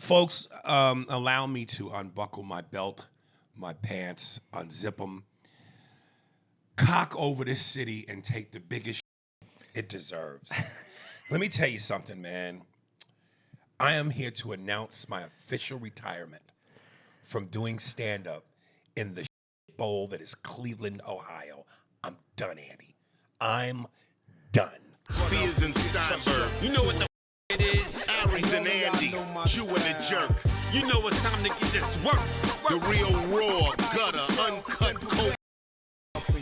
Folks, allow me to unbuckle my belt, my pants, unzip them, cock over this city, and take the biggest it deserves. Let me tell you something, man. I am here to announce my official retirement from doing stand-up in the bowl that is Cleveland, Ohio. I'm done, Andy. I'm done. Spears and Steinberg. You know what the it is? Aries and Andy, Jew and the jerk. You know it's time to get this work. The real raw, gutter, uncut, cold.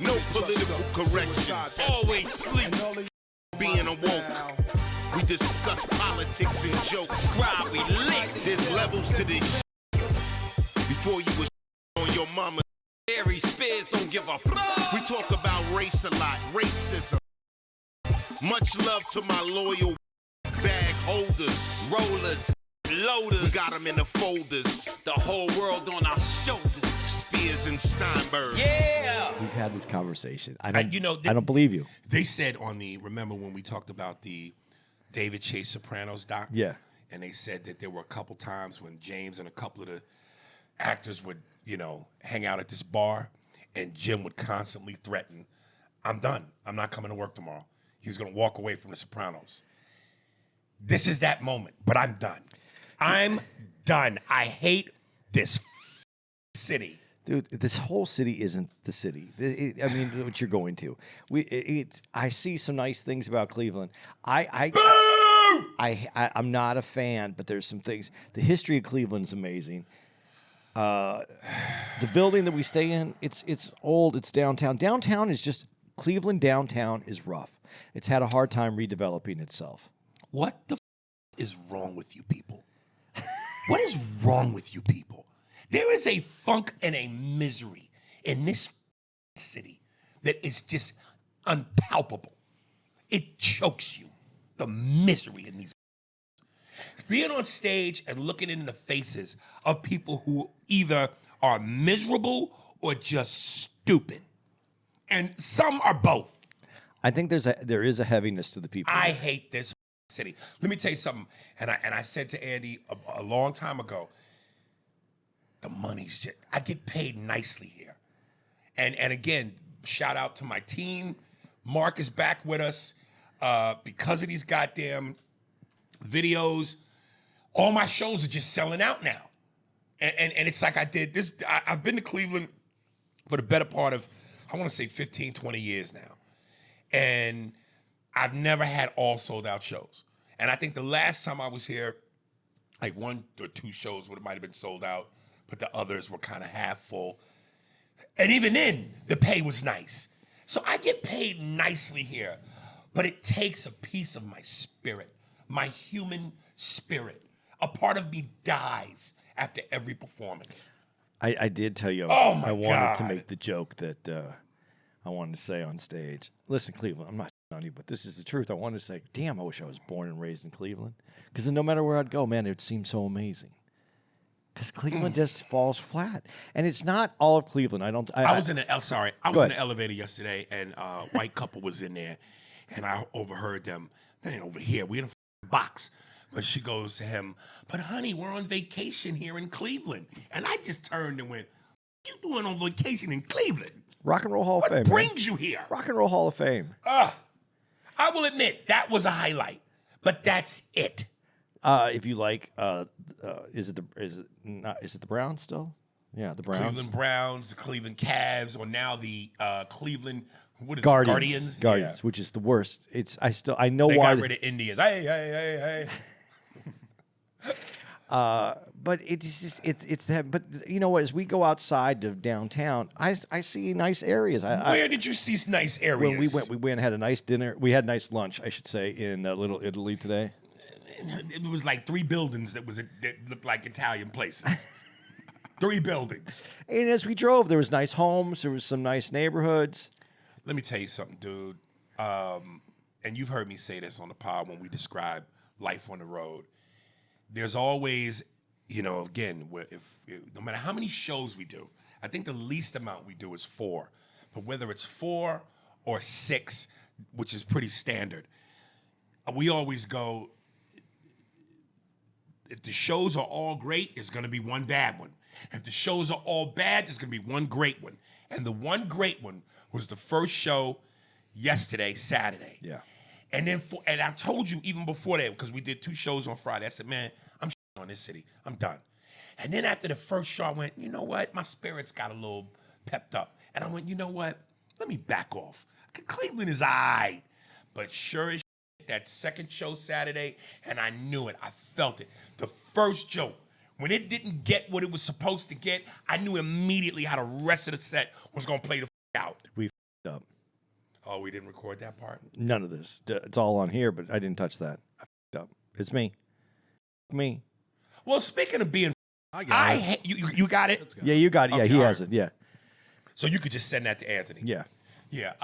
No political corrections. Always sleep. Being awoke. We discuss politics and jokes. Scribe, we lit. There's levels to this before you was on your mama. Aries Spears don't give a fuck. We talk about race a lot, racism. Much love to my loyal bag holders, rollers, loaders. We got them in the folders. The whole world on our shoulders. Spears and Steinberg. Yeah. We've had this conversation. I don't believe you. They said remember when we talked about the David Chase Sopranos doc? Yeah. And they said that there were a couple times when James and a couple of the actors would, hang out at this bar, and Jim would constantly threaten, I'm done. I'm not coming to work tomorrow. He's going to walk away from the Sopranos. This is that moment, but I'm done. I'm done. I hate this city. Dude, this whole city isn't the city. What you're going to. I see some nice things about Cleveland. I'm not a fan, but there's some things. The history of Cleveland is amazing. The building that we stay in, it's old. It's downtown. Downtown is just Cleveland. Downtown is rough. It's had a hard time redeveloping itself. What the is wrong with you people? What is wrong with you people? There is a funk and a misery in this city that is just unpalpable. It chokes you. The misery in these. Being on stage and looking in the faces of people who either are miserable or just stupid. And some are both. I think there is a heaviness to the people. I hate this city. Let me tell you something. And I said to Andy a long time ago, the money's just, I get paid nicely here. And again, shout out to my team. Mark is back with us because of these goddamn videos. All my shows are just selling out now. And it's like I did this. I've been to Cleveland for the better part of, I want to say 15, 20 years now. And I've never had all sold out shows. And I think the last time I was here, like 1 or 2 shows might have been sold out, but the others were kind of half full. And even then, the pay was nice. So I get paid nicely here, but it takes a piece of my spirit, my human spirit. A part of me dies after every performance. I did tell you I wanted to make the joke that I wanted to say on stage. Listen, Cleveland, I'm not on you, but this is the truth. I wanted to say, damn, I wish I was born and raised in Cleveland. Because then no matter where I'd go, man, it would seem so amazing. Because Cleveland just falls flat. And it's not all of Cleveland. I was in an elevator yesterday, and a white couple was in there, and I overheard them. They ain't over here. We in a box. But she goes to him, but honey, we're on vacation here in Cleveland. And I just turned and went, what you doing on vacation in Cleveland? Rock and Roll Hall of Fame. What brings you here? Rock and Roll Hall of Fame. I will admit, that was a highlight. But that's it. If you like, is it the Browns still? Yeah, the Browns. Cleveland Browns, the Cleveland Cavs, or now the Cleveland Guardians, yeah. Which is the worst. I know they why got rid of Indians. Hey. But it's that. But you know what? As we go outside of downtown, I see nice areas. Where did you see nice areas? When we went and had a nice dinner. We had nice lunch, I should say, in Little Italy today. It was like 3 buildings that looked like Italian places. 3 buildings. And as we drove, there was nice homes. There was some nice neighborhoods. Let me tell you something, dude. And you've heard me say this on the pod when we describe life on the road. There's always, again, no matter how many shows we do, I think the least amount we do is 4. But whether it's 4 or 6, which is pretty standard, we always go, if the shows are all great, there's gonna be one bad one. If the shows are all bad, there's gonna be one great one. And the one great one was the first show yesterday, Saturday. Yeah. And then and I told you even before that, because we did 2 shows on Friday, I said, man, I'm on this city. I'm done. And then after the first show, I went, you know what? My spirits got a little pepped up. And I went, you know what? Let me back off. Cleveland is all right. But sure as shit, that second show Saturday, and I knew it. I felt it. The first joke, when it didn't get what it was supposed to get, I knew immediately how the rest of the set was going to play the out. We f***ed up. Oh, we didn't record that part? None of this. It's all on here, but I didn't touch that. I f***ed up. It's me. Me. Well, speaking of being, you got it? Yeah, you got it. Yeah, Okay, he all has right. it. Yeah. So you could just send that to Anthony. Yeah. Yeah.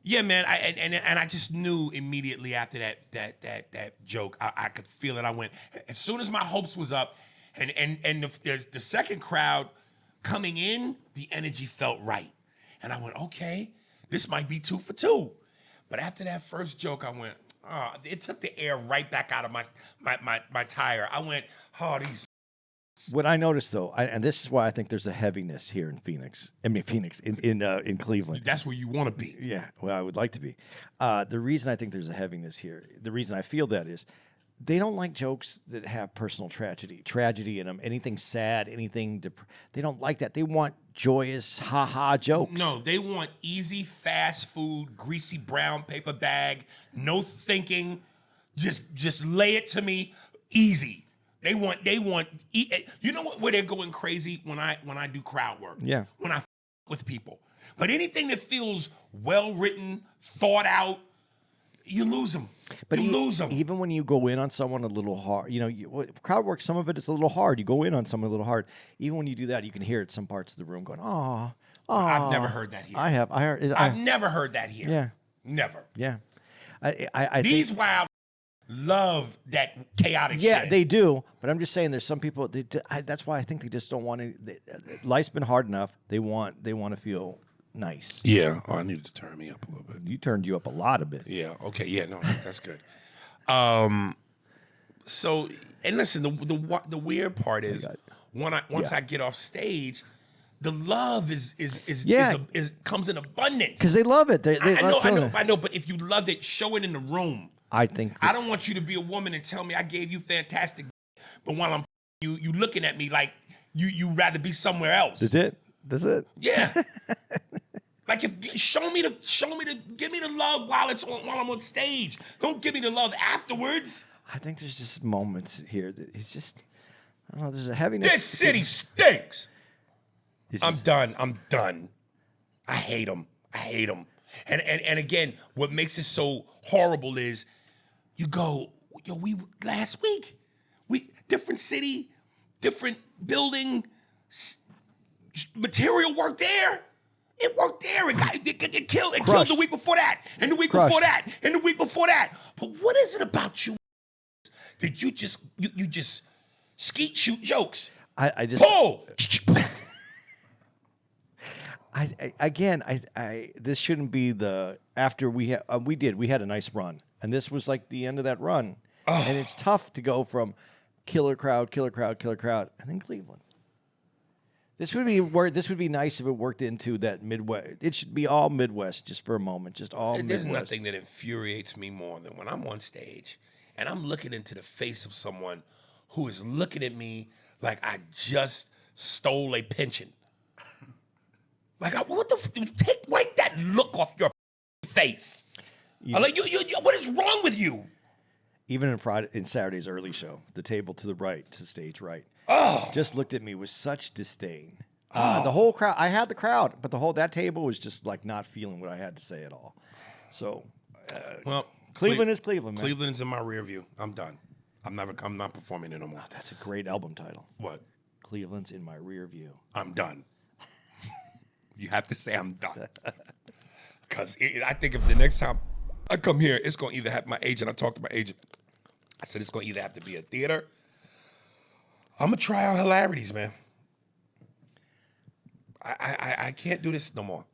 Yeah, man. And I just knew immediately after that joke, I could feel it. I went, as soon as my hopes was up, and the second crowd coming in, the energy felt right. And I went, okay, this might be 2 for 2. But after that first joke, I went, oh, it took the air right back out of my tire. I went, oh, these. What I noticed though, and this is why I think there's a heaviness here in Phoenix. I mean, in Cleveland. That's where you want to be. Yeah, well, I would like to be. The reason I think there's a heaviness here, the reason I feel that is, they don't like jokes that have personal tragedy in them. Anything sad, anything they don't like that. They want joyous, ha jokes. No, they want easy, fast food, greasy brown paper bag, no thinking, just lay it to me, easy. They want. You know what? Where they're going crazy when I do crowd work. Yeah. When I with people, but anything that feels well written, thought out, you lose them. But you lose them. Even when you go in on someone a little hard, crowd work, some of it is a little hard. You go in on someone a little hard. Even when you do that, you can hear it some parts of the room going, oh. I've never heard that here. I have. I've never heard that here. Yeah. Never. Yeah. I These think, wild love that chaotic shit. yeah, they do. But I'm just saying, there's some people. That's why I think they just don't want to. Life's been hard enough. They want to feel nice. Yeah. Oh, I needed to turn me up a little bit. You turned you up a lot a bit. Yeah. Okay. Yeah. No, that's good. So, and listen, the weird part is once I get off stage, the love is comes in abundance Because they love it. I know. But if you love it, show it in the room. I think. I don't want you to be a woman and tell me I gave you fantastic, but while I'm you looking at me like you rather be somewhere else. That's it. Yeah. Like show me give me the love while I'm on stage. Don't give me the love afterwards. I think there's just moments here that it's just, I don't know. There's a heaviness. This city stinks. I'm just- done. I hate them. And again, what makes it so horrible is you go, last week, different city, different building, material worked there. It worked there. It killed. It killed the week before that, and the week before that, and the week before that. But what is it about you that you just skeet shoot jokes? I just Pull. This shouldn't be the after we had a nice run, and this was like the end of that run, and it's tough to go from killer crowd, and then Cleveland. This would be nice if it worked into that Midwest. It should be all Midwest just for a moment, just all Midwest. There's nothing that infuriates me more than when I'm on stage and I'm looking into the face of someone who is looking at me like I just stole a pension. Like, wipe that look off your face. Yeah. Like, what is wrong with you? Even in Saturday's early show, the table to the right, to stage right, just looked at me with such disdain. The whole crowd, I had the crowd, but that table was just like not feeling what I had to say at all. So, Well, Cleveland is Cleveland, man. Cleveland's in my rear view. I'm done. I'm not performing it no more. That's a great album title. What? Cleveland's in my rear view. I'm done. You have to say I'm done. Because I think if the next time I come here, it's going to either have my agent. I talked to my agent. I said it's going to either have to be a theater. I'm going to try out hilarities, man. I can't do this no more.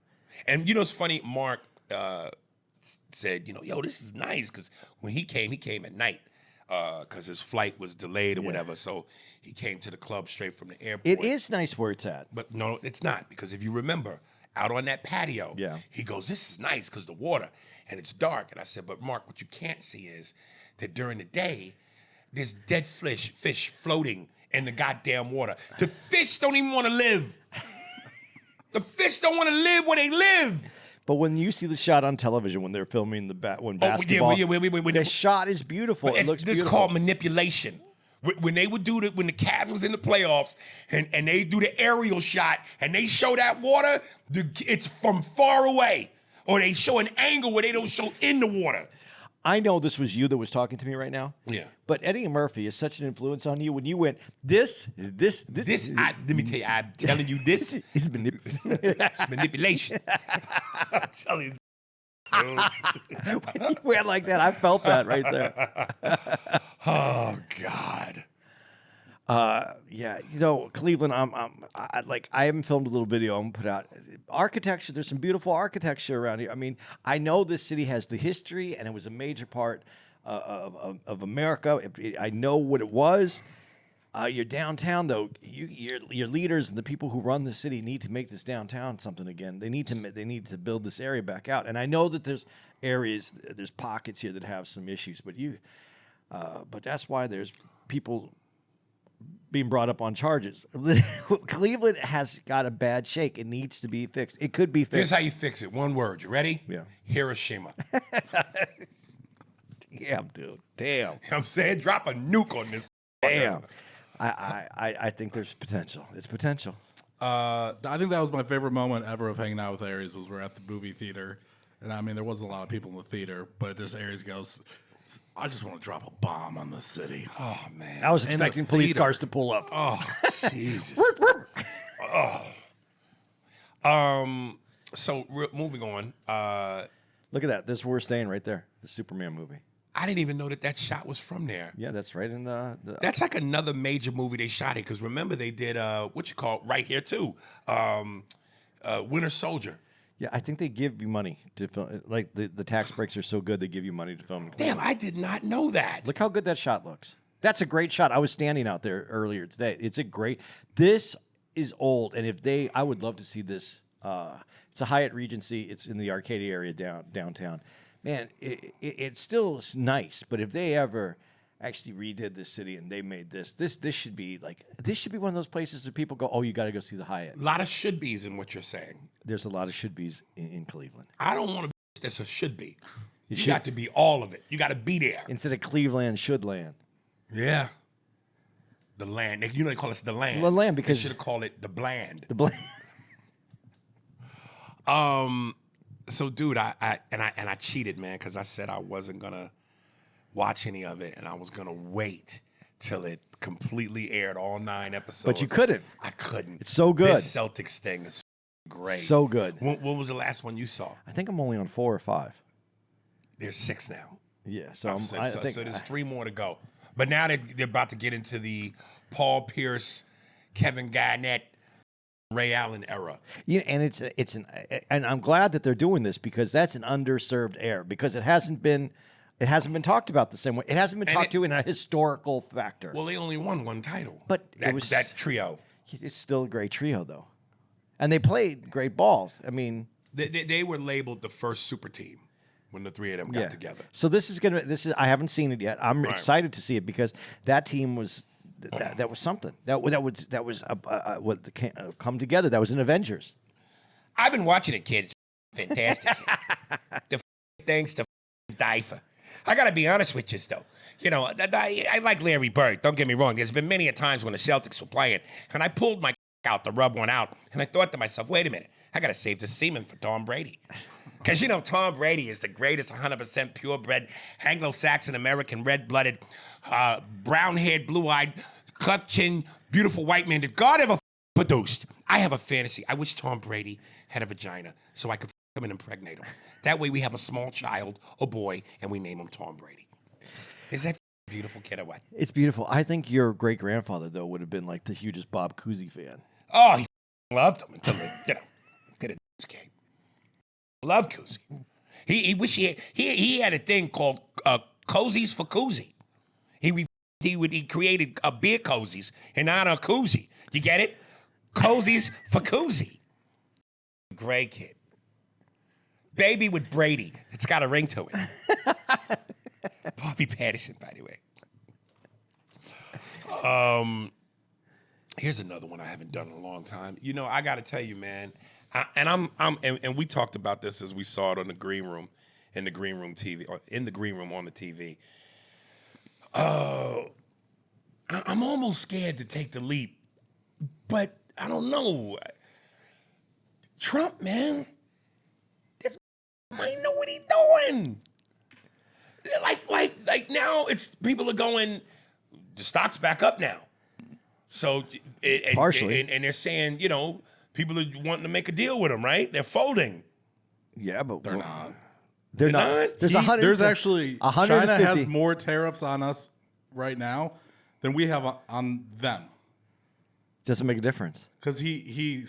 And you know, it's funny. Mark said, yo, this is nice. Because when he came at night. because his flight was delayed or whatever. So he came to the club straight from the airport. It is nice where it's at. But no, it's not, because if you remember, out on that patio, he goes, this is nice because the water, and it's dark. And I said, but Mark, what you can't see is that during the day, there's dead fish floating in the goddamn water. The fish don't even want to live. The fish don't want to live where they live. But when you see the shot on television when they're filming basketball, the shot is beautiful. It looks beautiful. It's called manipulation. When they would do when the Cavs was in the playoffs and they do the aerial shot and they show that water, it's from far away. Or they show an angle where they don't show in the water. I know this was you that was talking to me right now. Yeah. But Eddie Murphy is such an influence on you when you went, let me tell you, I'm telling you, this is manipulation. I'm telling you. When you went like that, I felt that right there. Oh God. Yeah, Cleveland. I haven't filmed a little video. I'm gonna put out architecture. There's some beautiful architecture around here. I mean, I know this city has the history, and it was a major part of America. I know what it was. Your downtown, though, your leaders and the people who run the city need to make this downtown something again. They need to build this area back out. And I know that there's pockets here that have some issues, but that's why there's people being brought up on charges. Cleveland has got a bad shake. It needs to be fixed. It could be fixed. Here's how you fix it. One word. You ready? Yeah. Hiroshima. Damn, dude. Damn. You know what I'm saying? Drop a nuke on this. Damn. I think there's potential. It's potential. I think that was my favorite moment ever of hanging out with Aries was we're at the movie theater. And I mean, there wasn't a lot of people in the theater, but there's Aries goes, I just want to drop a bomb on the city. Oh, man. I was expecting police cars to pull up. Oh, Jesus. So moving on. Look at that. This is where we're staying right there. The Superman movie. I didn't even know that shot was from there. Yeah, that's right in the That's like another major movie they shot it, because remember they did right here too, Winter Soldier. Yeah, I think they give you money to film. Like the tax breaks are so good, they give you money to film. Damn, I did not know that. Look how good that shot looks. That's a great shot. I was standing out there earlier today. It's a great. This is old, and I would love to see this. It's a Hyatt Regency. It's in the Arcadia area downtown. Man, it's still nice, but if they ever actually redid this city and they made this should be one of those places that people go, oh, you got to go see the Hyatt. A lot of should be's in what you're saying. There's a lot of should be's in Cleveland. I don't want to be that's a should be. You got to be all of it. You got to be there. Instead of Cleveland, should land. Yeah. The land. They call us the land. The land, because they should have called it the bland. The bland. So, dude, I cheated, man, because I said I wasn't gonna watch any of it, and I was gonna wait till it completely aired, all 9 episodes. But you couldn't. I couldn't. It's so good. This Celtics thing is great. So good. What was the last one you saw? I think I'm only on 4 or 5. There's 6 now. Yeah, so So there's 3 more to go. But now they're about to get into the Paul Pierce, Kevin Garnett, Ray Allen era. Yeah, and I'm glad that they're doing this, because that's an underserved era, because it hasn't been talked about the same way. It hasn't been talked to in a historical factor. Well, they only won 1 title. But it was that trio. It's still a great trio, though, and they played great ball. I mean, they were labeled the first super team when the 3 of them got together. So I haven't seen it yet. I'm excited to see it, because that team was. That was something. That was what come together. That was an Avengers. I've been watching it, kids. Fantastic. The things to die for. I got to be honest with you, though. I like Larry Bird. Don't get me wrong. There's been many a times when the Celtics were playing, and I pulled my out to rub one out, and I thought to myself, wait a minute, I got to save the semen for Tom Brady. Because, Tom Brady is the greatest 100% purebred, Anglo-Saxon American, red-blooded, brown-haired, blue-eyed, cleft chin, beautiful white man that God ever produced. I have a fantasy. I wish Tom Brady had a vagina so I could him and impregnate him. That way we have a small child, a boy, and we name him Tom Brady. Is that beautiful, kid, or what? It's beautiful. I think your great-grandfather, though, would have been like the hugest Bob Cousy fan. Oh, he loved him until they, did a game. Love Cousy. He wish he had a thing called Cozies for Cousy. he created beer cozies in honor of koozie. You get it? Cozies for koozie. Gray kid. Baby with Brady. It's got a ring to it. Bobby Patterson, by the way. Here's another one I haven't done in a long time. You know, I got to tell you, man. And we talked about this as we saw it on the green room, in the green room TV, or in the green room on the TV. I'm almost scared to take the leap, but I don't know. Trump, man, this might know what he's doing. Like now, it's people are going. The stock's back up now, so partially, and they're saying, you know, people are wanting to make a deal with him, right? They're folding. Yeah, but They're not. They're not. There's actually 150. China has more tariffs on us right now than we have on them. Doesn't make a difference. Because he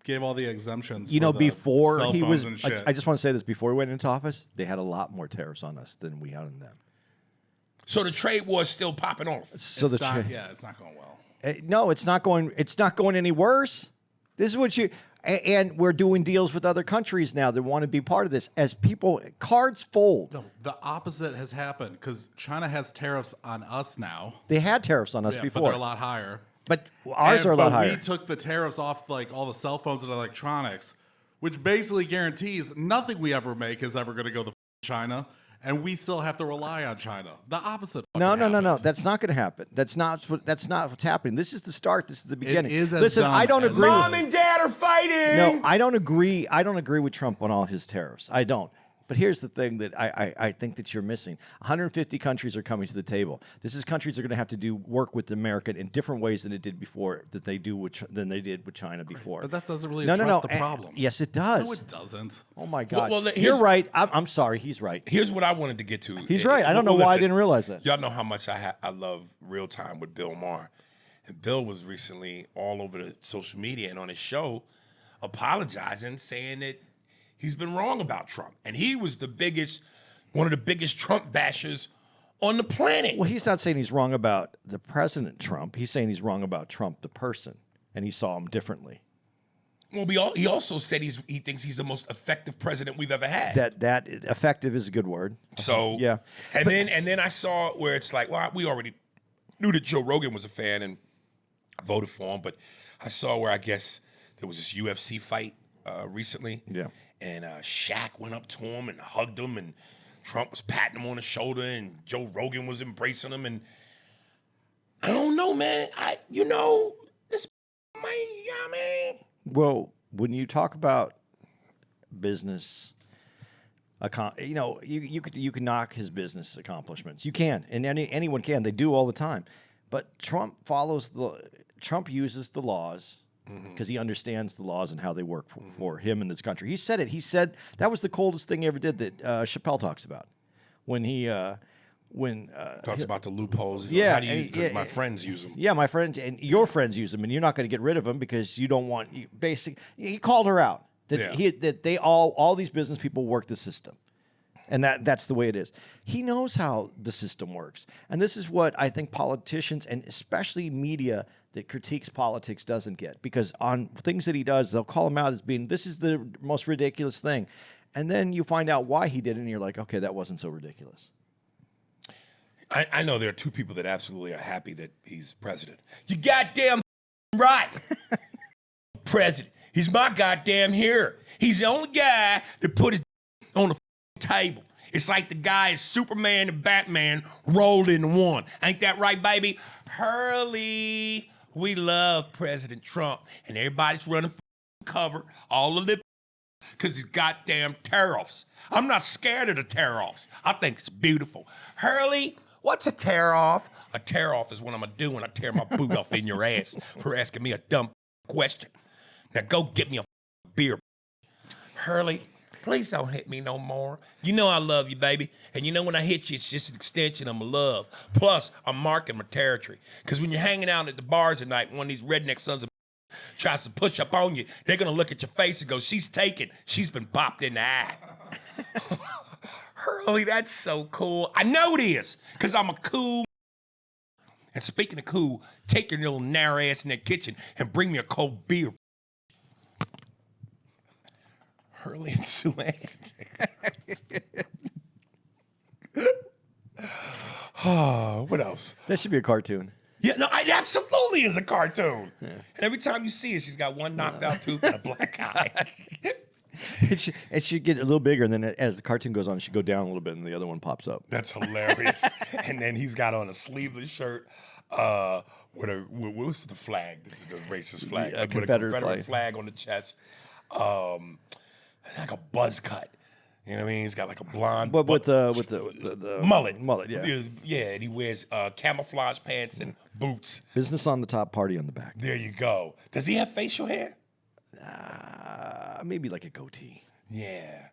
gave all the exemptions. You know, before cell he phones was, and shit. I just want to say this: before he went into office, they had a lot more tariffs on us than we had on them. So the trade war is still popping off. So it's not going well. No, it's not going. It's not going any worse. This is what you. And we're doing deals with other countries now that want to be part of this. As people, cards fold. No, the opposite has happened because China has tariffs on us now. They had tariffs on us before, but they're a lot higher. But ours are a lot higher. We took the tariffs off like all the cell phones and electronics, which basically guarantees nothing we ever make is ever going to go to China, and we still have to rely on China. The opposite. No. That's not going to happen. That's not what's happening. This is the start. This is the beginning. It is as Listen, dumb I don't as agree. Mom and Dad are fighting. No, I don't agree. I don't agree with Trump on all his tariffs. I don't. But here's the thing that I think that you're missing. 150 countries are coming to the table. This is countries are going to have to do work with America in different ways than it did before, than they did with China before. But that doesn't really address the problem. Yes, it does. No, it doesn't. Oh my God. Well, you're right. I'm sorry. He's right. Here's what I wanted to get to. He's right. I don't know why I didn't realize that. Y'all know how much I love Real Time with Bill Maher. And Bill was recently all over the social media and on his show apologizing, saying that he's been wrong about Trump. And he was one of the biggest Trump bashers on the planet. Well, he's not saying he's wrong about the President Trump. He's saying he's wrong about Trump, the person. And he saw him differently. Well, he also said he thinks he's the most effective president we've ever had. That effective is a good word. So yeah. And then I saw where it's like, well, we already knew that Joe Rogan was a fan and voted for him, but I saw where I guess there was this UFC fight recently. Yeah. And Shaq went up to him and hugged him, and Trump was patting him on the shoulder, and Joe Rogan was embracing him. And I don't know, man. This man. Well, when you talk about business, you could knock his business accomplishments. You can, and anyone can. They do all the time. But Trump uses the laws because he understands the laws and how they work for him in this country. He said it. He said that was the coldest thing he ever did that Chappelle talks about when he talks about the loopholes. Yeah, because my friends use them. Yeah, my friends and your friends use them, and you're not going to get rid of them because you don't want. He called her out that they all these business people work the system. And that's the way it is. He knows how the system works. And this is what I think politicians, and especially media that critiques politics, doesn't get. Because on things that he does, they'll call him out as being, this is the most ridiculous thing. And then you find out why he did it, and you're like, okay, that wasn't so ridiculous. I know there are two people that absolutely are happy that he's president. You goddamn right. President. He's my goddamn hero. He's the only guy that put his on the table. It's like the guy is Superman and Batman rolled into one. Ain't that right, baby? Hurley, we love President Trump, and everybody's running for cover, all of it, because he's goddamn tariffs. I'm not scared of the tariffs. I think it's beautiful. Hurley, what's a tear-off? A tear-off is what I'm going to do when I tear my boot off in your ass for asking me a dumb question. Now go get me a beer. Hurley, please don't hit me no more. You know I love you, baby. And you know when I hit you, it's just an extension of my love. Plus, I'm marking my territory. Because when you're hanging out at the bars at night, and one of these redneck sons of tries to push up on you, they're going to look at your face and go, she's taken. She's been bopped in the eye. Hurley, that's so cool. I know it is, because I'm a cool And speaking of cool, take your little narrow ass in that kitchen and bring me a cold beer. Hurley and Sue Oh, what else? That should be a cartoon. Yeah, no, it absolutely is a cartoon. Yeah. And every time you see it, she's got one knocked out tooth and a black eye. It should get a little bigger, and then as the cartoon goes on, it should go down a little bit, and the other one pops up. That's hilarious. And then he's got on a sleeveless shirt what's the flag? The racist flag. Yeah, with a Confederate flag on the chest. Like a buzz cut. You know what I mean? He's got like a blonde. But with the mullet. Mullet, yeah. Yeah, and he wears camouflage pants and boots. Business on the top, party on the back. There you go. Does he have facial hair? Maybe like a goatee. Yeah.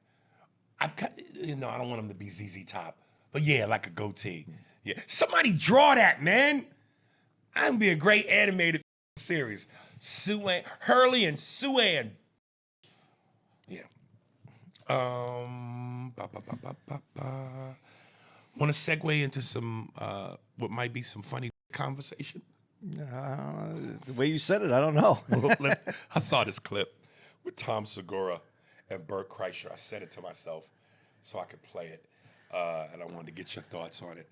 I don't want him to be ZZ Top. But yeah, like a goatee. Yeah. Somebody draw that, man. I'm going to be a great animated series. Hurley and Sue-Ann. Yeah. Want to segue into some what might be some funny conversation? The way you said it, I don't know. I saw this clip with Tom Segura and Bert Kreischer. I said it to myself so I could play it, and I wanted to get your thoughts on it.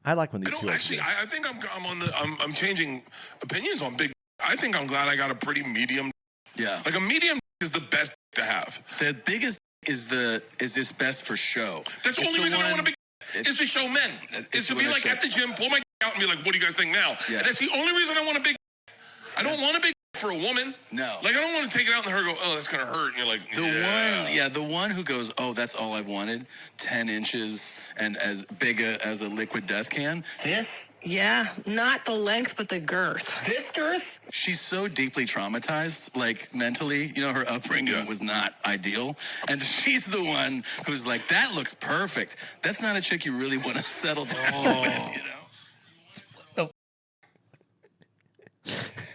I like when these two. Actually, I think I'm changing opinions on big. I think I'm glad I got a pretty medium. Yeah, like a medium is the best to have. The biggest is this best for show. That's the only reason I want a big. Is to show men. Is to be like at the gym, pull my out and be like, what do you guys think now? Yeah. And that's the only reason I want a big. I don't want a big for a woman. No. Like I don't want to take it out and her go, oh, that's gonna hurt. And you're like, the one who goes, oh, that's all I've wanted, 10 inches and as big as a liquid death can. This? Yeah, not the length, but the girth. This girth? She's so deeply traumatized, like mentally. You know, her upbringing was not ideal. And she's the one who's like, that looks perfect. That's not a chick you really want to settle down with, you know?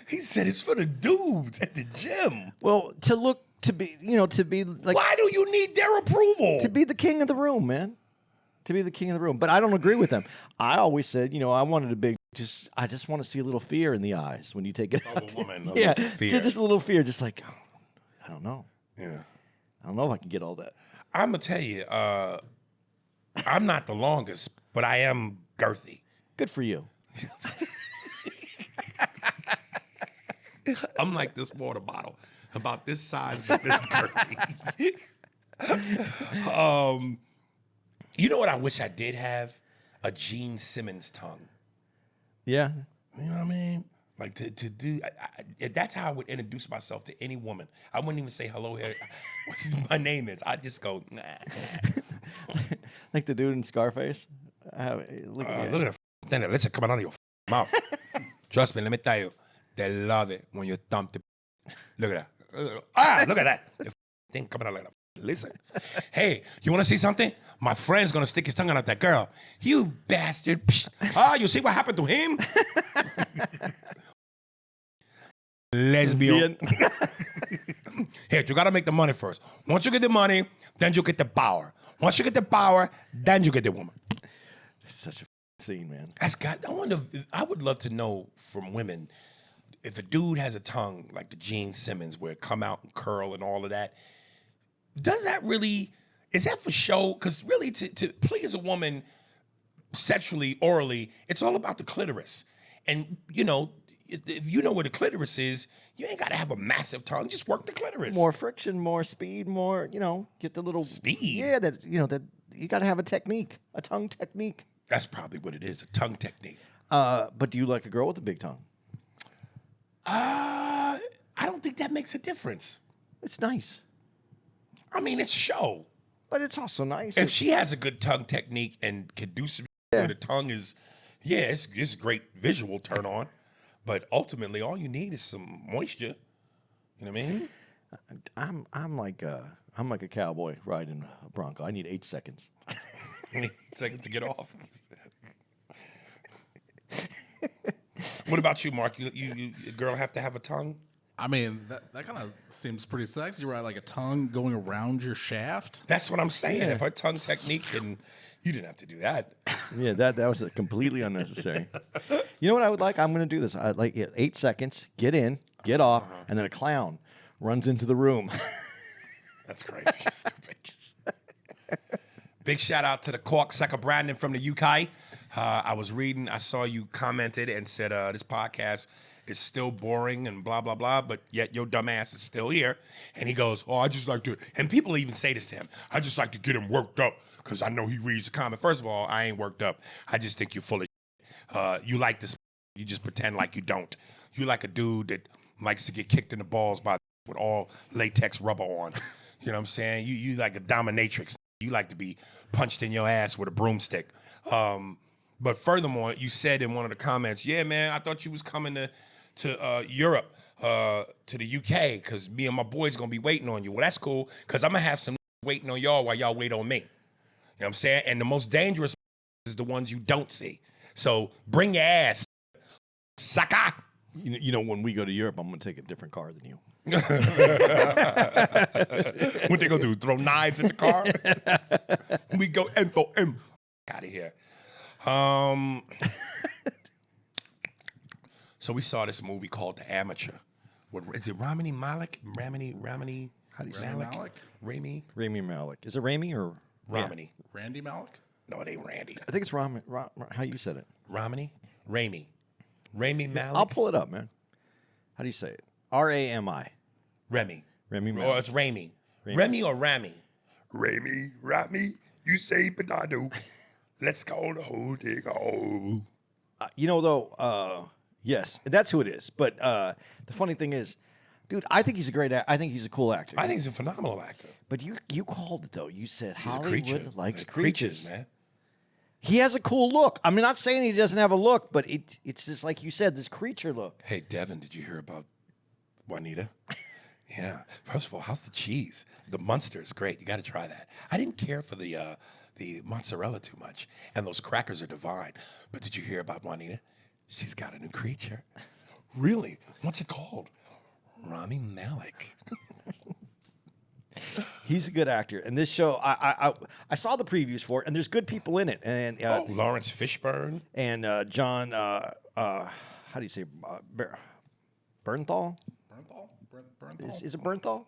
He said it's for the dudes at the gym. Well, to be like. Why do you need their approval? To be the king of the room, man. To be the king of the room. But I don't agree with them. I always said, I wanted a big. I just want to see a little fear in the eyes when you take it out. A woman, yeah, fear. Just a little fear, just like, I don't know. Yeah, I don't know if I can get all that. I'm gonna tell you, I'm not the longest, but I am girthy. Good for you. I'm like this water bottle, about this size, but this girthy. You know what I wish I did have? A Gene Simmons tongue. Yeah. You know what I mean? Like to do. That's how I would introduce myself to any woman. I wouldn't even say hello here. What's my name is? I just go nah. Like the dude in Scarface. Look at that thing that lets it coming out of your mouth. Trust me, let me tell you, they love it when you thump the. Look at that. Look at that. The thing coming out like that. Listen, hey, you want to see something? My friend's gonna stick his tongue out at that girl. You bastard! You see what happened to him? Lesbian. Here, you gotta make the money first. Once you get the money, then you get the power. Once you get the power, then you get the woman. It's such a scene, man. I would love to know from women if a dude has a tongue like the Gene Simmons, where it come out and curl and all of that. Is that for show? Because really, to please a woman sexually, orally, it's all about the clitoris. And, if you know where the clitoris is, you ain't got to have a massive tongue. Just work the clitoris. More friction, more speed, more, get the little... Speed? Yeah, that you got to have a technique, a tongue technique. That's probably what it is, a tongue technique. But do you like a girl with a big tongue? I don't think that makes a difference. It's nice. I mean, it's show. But it's also nice. If she has a good tongue technique and can do some where the tongue is, it's a great visual turn on. But ultimately, all you need is some moisture. You know what I mean? I'm like a cowboy riding a Bronco. I need 8 seconds. 8 seconds to get off. What about you, Mark? You girl have to have a tongue? I mean, that kind of seems pretty sexy, right? Like a tongue going around your shaft. That's what I'm saying. If her tongue technique can You didn't have to do that. Yeah, that was completely unnecessary. You know what I would like? I'm going to do this. I'd like 8 seconds, get in, get off, and then a clown runs into the room. That's crazy. Stupid. Big shout out to the Corksucker Brandon from the UK. I was reading, I saw you commented and said this podcast is still boring and blah, blah, blah, but yet your dumb ass is still here. And he goes, I just like to, and people even say this to him, I just like to get him worked up because I know he reads the comment. First of all, I ain't worked up. I just think you're full of shit. You like this, you just pretend like you don't. You like a dude that likes to get kicked in the balls by with all latex rubber on. You know what I'm saying? You like a dominatrix. You like to be punched in your ass with a broomstick. But furthermore, you said in one of the comments, yeah, man, I thought you was coming to Europe, to the UK, because me and my boys going to be waiting on you. Well, that's cool, because I'm going to have some waiting on y'all while y'all wait on me. You know what I'm saying? And the most dangerous is the ones you don't see. So bring your ass, sucker. You know, when we go to Europe, I'm going to take a different car than you. What they gonna do? Throw knives at the car? We go info out of here. So we saw this movie called The Amateur. Is it Ramy Malek? Ramy? How do you say Malek? Ramy? Ramy Malek. Is it Ramy or Ramy? Randy Malek? No, it ain't Randy. I think it's Ramy. How you said it? Ramy Malek. I'll pull it up, man. How do you say it? Ramy. Remy. Ramy Oh, Malek. it's Ramy. Remy or Ramy? Ramy. You say Bernardo. Let's go the whole thing. Oh. You know, though, yes, that's who it is. But the funny thing is, dude, I think he's a great I think he's a cool actor. I think he's a phenomenal actor. But you called it, though. You said He's Hollywood a creature. likes Creatures, creatures. man. He has a cool look. I'm not saying he doesn't have a look, but it's just like you said, this creature look. Hey, Devin, did you hear about Juanita? Yeah. First of all, how's the cheese? The Munster is great. You got to try that. I didn't care for the mozzarella too much, and those crackers are divine. But did you hear about Juanita? She's got a new creature. Really? What's it called? Ramy Malek. He's a good actor. And this show, I saw the previews for it, and there's good people in it. And Lawrence Fishburne. and John, how do you say, Bernthal? Bernthal? Is it Bernthal?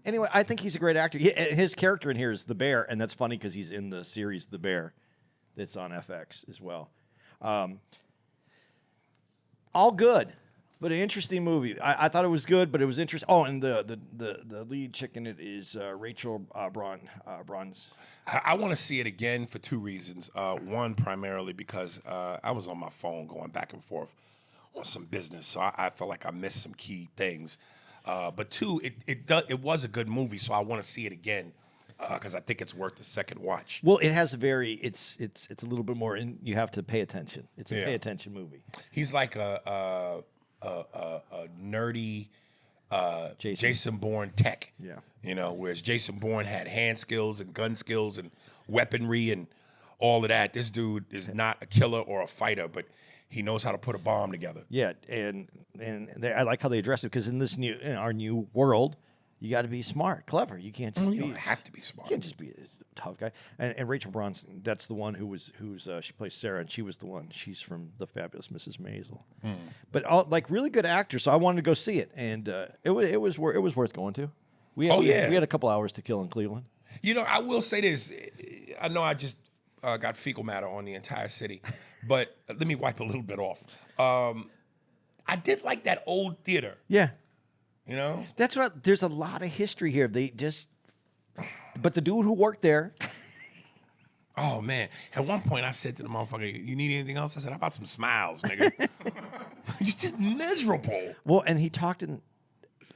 Anyway, I think he's a great actor. His character in here is the bear, and that's funny because he's in the series The Bear that's on FX as well. All good, but an interesting movie. I thought it was good, but it was interesting. Oh, and the lead chick in it is Rachel Bronze. I want to see it again for two reasons. One, primarily because I was on my phone going back and forth on some business, so I felt like I missed some key things. But two, it was a good movie, so I want to see it again because I think it's worth a second watch. Well, it has it's a little bit more. You have to pay attention. It's a pay attention movie. He's like a nerdy Jason Bourne tech. Yeah. You know, whereas Jason Bourne had hand skills and gun skills and weaponry and all of that. This dude is not a killer or a fighter, but he knows how to put a bomb together. Yeah, and I like how they address it because in this our new world, you got to be smart, clever. You can't just You don't have to be smart. You can't just be a tough guy. And Rachel Bronson, that's the one who's she plays Sarah, and she was the one. She's from The Fabulous Mrs. Maisel. But like really good actor, so I wanted to go see it, and it was worth going to. We had a couple hours to kill in Cleveland. You know, I will say this. I know I just got fecal matter on the entire city, but let me wipe a little bit off. I did like that old theater. Yeah. You know? That's right. There's a lot of history here. But the dude who worked there. Oh, man. At one point, I said to the motherfucker, you need anything else? I said, how about some smiles, nigga? He's just miserable. Well, and he talked in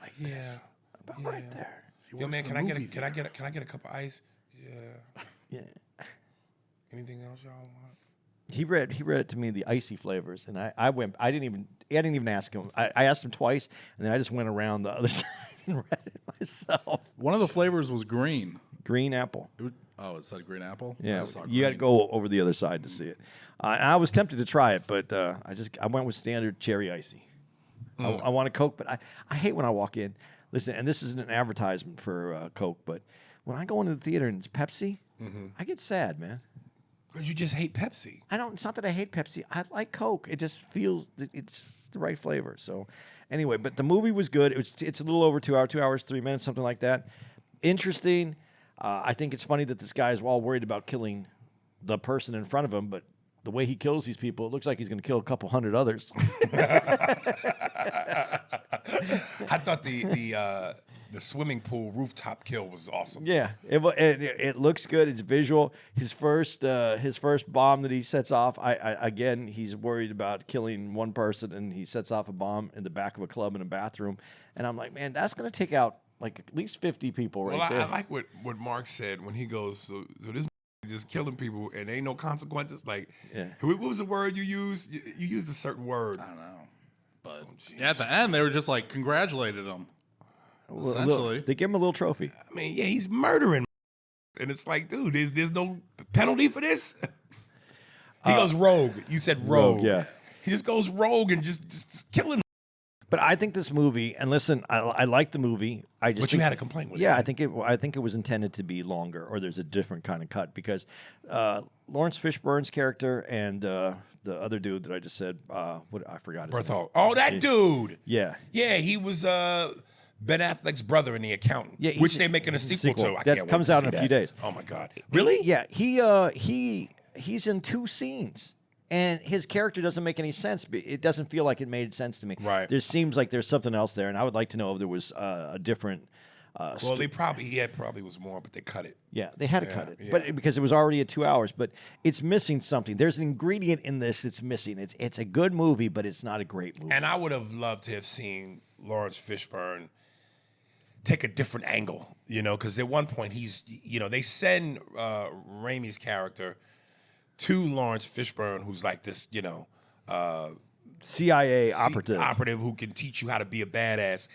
like Yeah. this. About right there. Yo, man, can I get a cup of ice? Yeah. Yeah. Anything else y'all want? He read it to me, the icy flavors, and I didn't even ask him. I asked him twice, and then I just went around the other side and read it myself. One of the flavors was green. Green apple. It said green apple? I Yeah, just saw you got to green. go over the other side to see it. I was tempted to try it, but I went with standard cherry icy. I want a Coke, but I hate when I walk in. Listen, and this isn't an advertisement for Coke, but when I go into the theater and it's Pepsi, I get sad, man. Because you just hate Pepsi. I don't. It's not that I hate Pepsi. I like Coke. It just feels it's the right flavor. So, anyway, but the movie was good. It's a little over 2 hours, 2 hours 3 minutes, something like that. Interesting. I think it's funny that this guy is all worried about killing the person in front of him, but the way he kills these people, it looks like he's going to kill a couple hundred others. I thought the swimming pool rooftop kill was awesome. Yeah, it looks good. It's visual. His first bomb that he sets off. Again, he's worried about killing one person, and he sets off a bomb in the back of a club in a bathroom. And I'm like, man, that's going to take out like at least 50 people right there. I like what Mark said when he goes, so this just killing people and ain't no consequences. Like, what was the word you used? You used a certain word. I don't know. But at the end, they were just like congratulated him. Essentially. They give him a little trophy. I mean, yeah, he's murdering. And it's like, dude, there's no penalty for this? He goes rogue. You said rogue. Yeah. He just goes rogue and just killing. But I think this movie, and listen, I like the movie. But you had a complaint with it. Yeah, I think it was intended to be longer, or there's a different kind of cut because Lawrence Fishburne's character and the other dude that I just said, what I forgot his name. Berthold. Oh, that dude. Yeah. Yeah, he was Ben Affleck's brother in The Accountant, Yeah, which they're making a sequel to. I can't wait comes to out see in a that. few days. Oh my God! Really? Yeah, he's in 2 scenes. And his character doesn't make any sense. It doesn't feel like it made sense to me. Right. There seems like there's something else there, and I would like to know if there was a different. Well, he probably was more, but they cut it. Yeah, they had to cut it, yeah. but because it was already at 2 hours. But it's missing something. There's an ingredient in this that's missing. It's a good movie, but it's not a great movie. And I would have loved to have seen Lawrence Fishburne take a different angle, because at one point they send Ramy's character to Lawrence Fishburne, who's like this, CIA operative who can teach you how to be a badass.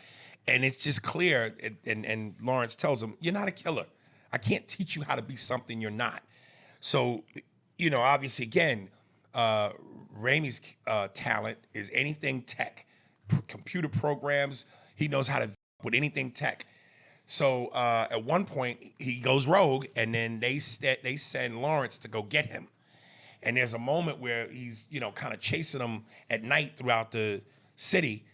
And it's just clear, and Lawrence tells him, you're not a killer. I can't teach you how to be something you're not. So, obviously, again, Ramy's talent is anything tech, computer programs. He knows how to with anything tech. So at one point, he goes rogue, and then they send Lawrence to go get him. And there's a moment where he's, kind of chasing him at night throughout the city,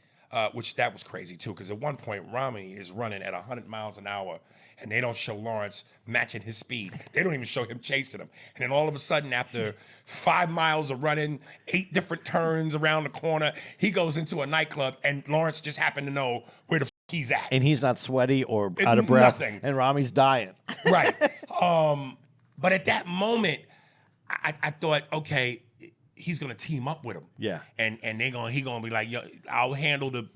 which that was crazy too, because at one point Ramy is running at 100 miles an hour, and they don't show Lawrence matching his speed. They don't even show him chasing him. And then all of a sudden, after 5 miles of running, 8 different turns around the corner, he goes into a nightclub, and Lawrence just happened to know where the he's at. And he's not sweaty or out of breath. Nothing. And Ramy's dying. Right. But at that moment, I thought, okay, he's gonna team up with him. Yeah. And he gonna be like, yo, I'll handle the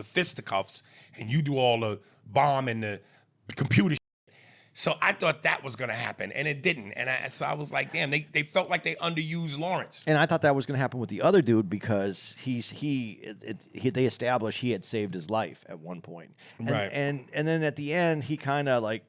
fisticuffs, and you do all the bomb and the computer. So I thought that was gonna happen, and it didn't. And so I was like, damn, they felt like they underused Lawrence. And I thought that was going to happen with the other dude because they established he had saved his life at one point. Right. And then at the end, he kind of like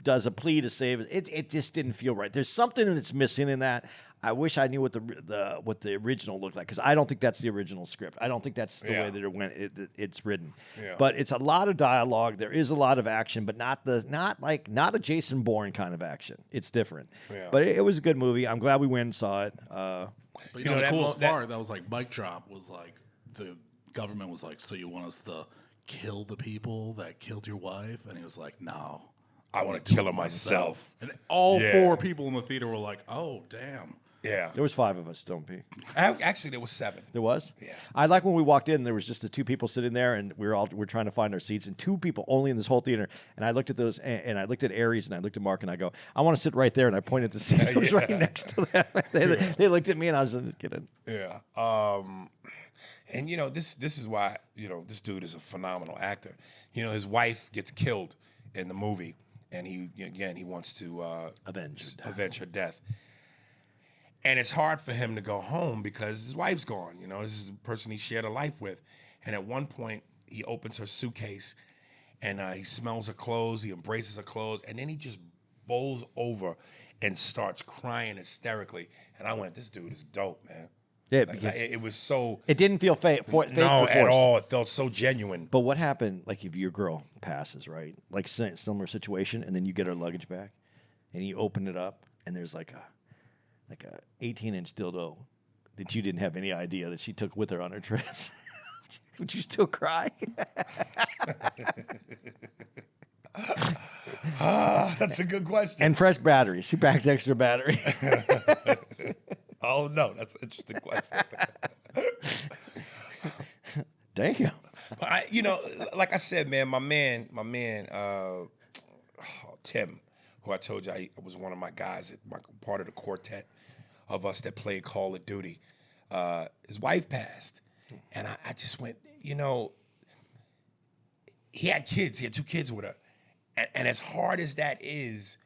does a plea to save it. It just didn't feel right. There's something that's missing in that. I wish I knew what the original looked like, because I don't think that's the original script. I don't think that's the way that it went. It's written. Yeah. But it's a lot of dialogue. There is a lot of action, but not a Jason Bourne kind of action. It's different. Yeah. But it was a good movie. I'm glad we went and saw it. But the coolest part that was like mic drop was like the government was like, so you want us to kill the people that killed your wife? And he was like, no. I want to kill her myself. And all 4 people in the theater were like, oh, damn. Yeah. There was 5 of us, don't be. Actually, there was 7. There was? Yeah. I like when we walked in, there was just the 2 people sitting there, and we're trying to find our seats, and 2 people only in this whole theater. And I looked at those, and I looked at Aries, and I looked at Mark, and I go, I want to sit right there. And I pointed to the seat that was right next to them. They looked at me, and I was just kidding. Yeah. And this is why this dude is a phenomenal actor. His wife gets killed in the movie, and he wants to avenge her death. And it's hard for him to go home because his wife's gone. This is the person he shared a life with. And at one point, he opens her suitcase, and he smells her clothes. He embraces her clothes, and then he just bowls over and starts crying hysterically. And I went, "This dude is dope, man." Yeah, Like, because it was so. it didn't feel fake. No, at all. It felt so genuine. But what happened? Like if your girl passes, right? Like similar situation, and then you get her luggage back, and you open it up, and there's like a 18-inch dildo that you didn't have any idea that she took with her on her trips, would you still cry? That's a good question. And fresh batteries. She packs extra battery. Oh no, that's an interesting question. Damn. Like I said, man, my man, Tim, who I told you I was one of my guys, part of the quartet of us that played Call of Duty. His wife passed, and I just went, he had kids. He had 2 kids with her, and as hard as that is,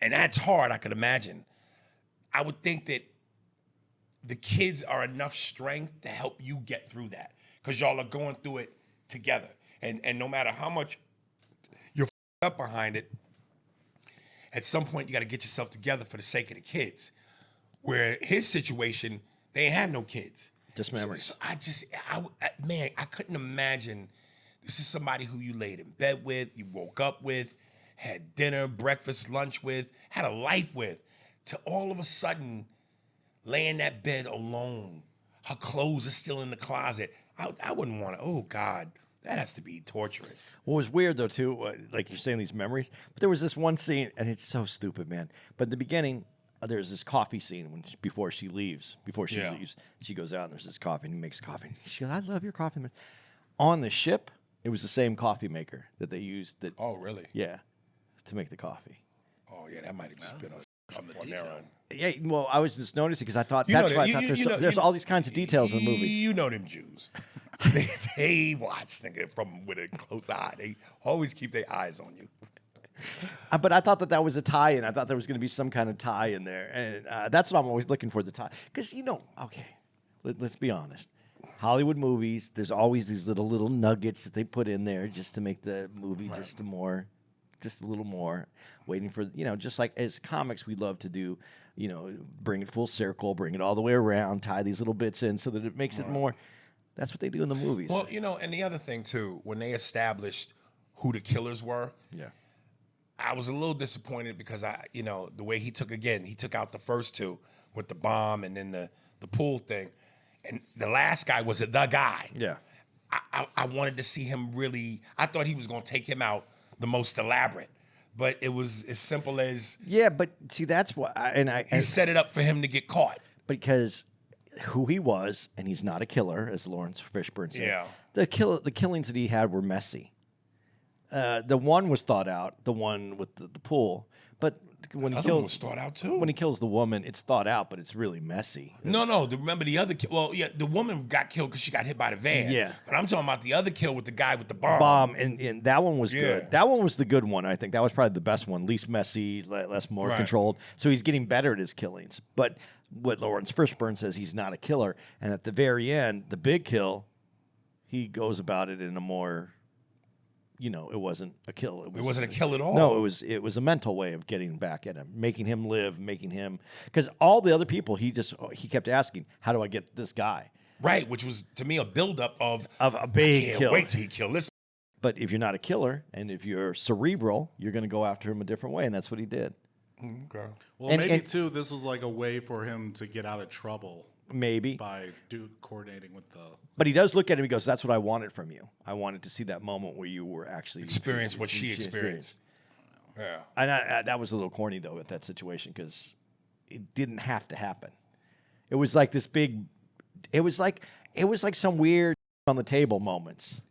and that's hard, I could imagine. I would think that the kids are enough strength to help you get through that, because y'all are going through it together. And no matter how much you're up behind it, at some point you got to get yourself together for the sake of the kids. Where his situation, they ain't have no kids. Just memories. So I couldn't imagine. This is somebody who you laid in bed with, you woke up with, had dinner, breakfast, lunch with, had a life with, to all of a sudden lay in that bed alone. Her clothes are still in the closet. I wouldn't want to. Oh God, that has to be torturous. What was weird though too, like you're saying these memories, but there was this one scene, and it's so stupid, man. But in the beginning, there's this coffee scene before she leaves. She goes out and there's this coffee, and he makes coffee. She goes, "I love your coffee." On the ship, it was the same coffee maker that they used. Oh really? Yeah, to make the coffee. Oh yeah, that might have just been on their own. Yeah, well, I was just noticing because I thought there's all these kinds of details in the movie. You know them Jews. they watch from with a close eye. They always keep their eyes on you. But I thought that was a tie-in. I thought there was going to be some kind of tie in there, and that's what I'm always looking for, the tie. Because okay, let's be honest. Hollywood movies, there's always these little nuggets that they put in there just to make the movie just a little more, waiting for, just like as comics we love to do, bring it full circle, bring it all the way around, tie these little bits in so that it makes it more. That's what they do in the movies. Well, and the other thing too, when they established who the killers were, I was a little disappointed because the way he took out the first 2 with the bomb and then the pool thing, and the last guy was the guy. Yeah. I wanted to see him really. I thought he was going to take him out the most elaborate, but it was as simple as but see, that's what he set it up for him to get caught, because who he was, and he's not a killer, as Lawrence Fishburne said. Yeah. The killings that he had were messy. The one was thought out, the one with the pool, but when he kills, was thought out too. When he kills the woman, it's thought out, but it's really messy. No. Remember the other kill? Well, yeah, the woman got killed because she got hit by the van. Yeah. But I'm talking about the other kill with the guy with the bomb. And that one was good. That one was the good one, I think. That was probably the best one, least messy, less more controlled. So he's getting better at his killings. But what Lawrence Fishburne says, he's not a killer. And at the very end, the big kill, he goes about it in a more. It wasn't a kill. It wasn't a kill at all. No, it was a mental way of getting back at him, making him live, because all the other people, he kept asking, how do I get this guy? Right, which was to me a buildup of a big I can't kill. wait till he kill this. But if you're not a killer, and if you're cerebral, you're going to go after him a different way, and that's what he did. Okay. Well, maybe too, this was like a way for him to get out of trouble. Maybe by coordinating with the. But he does look at him. He goes, "That's what I wanted from you. I wanted to see that moment where you were actually experience what she experienced." Yeah, and that was a little corny though at that situation because it didn't have to happen. It was like this big. It was like some weird on the table moments.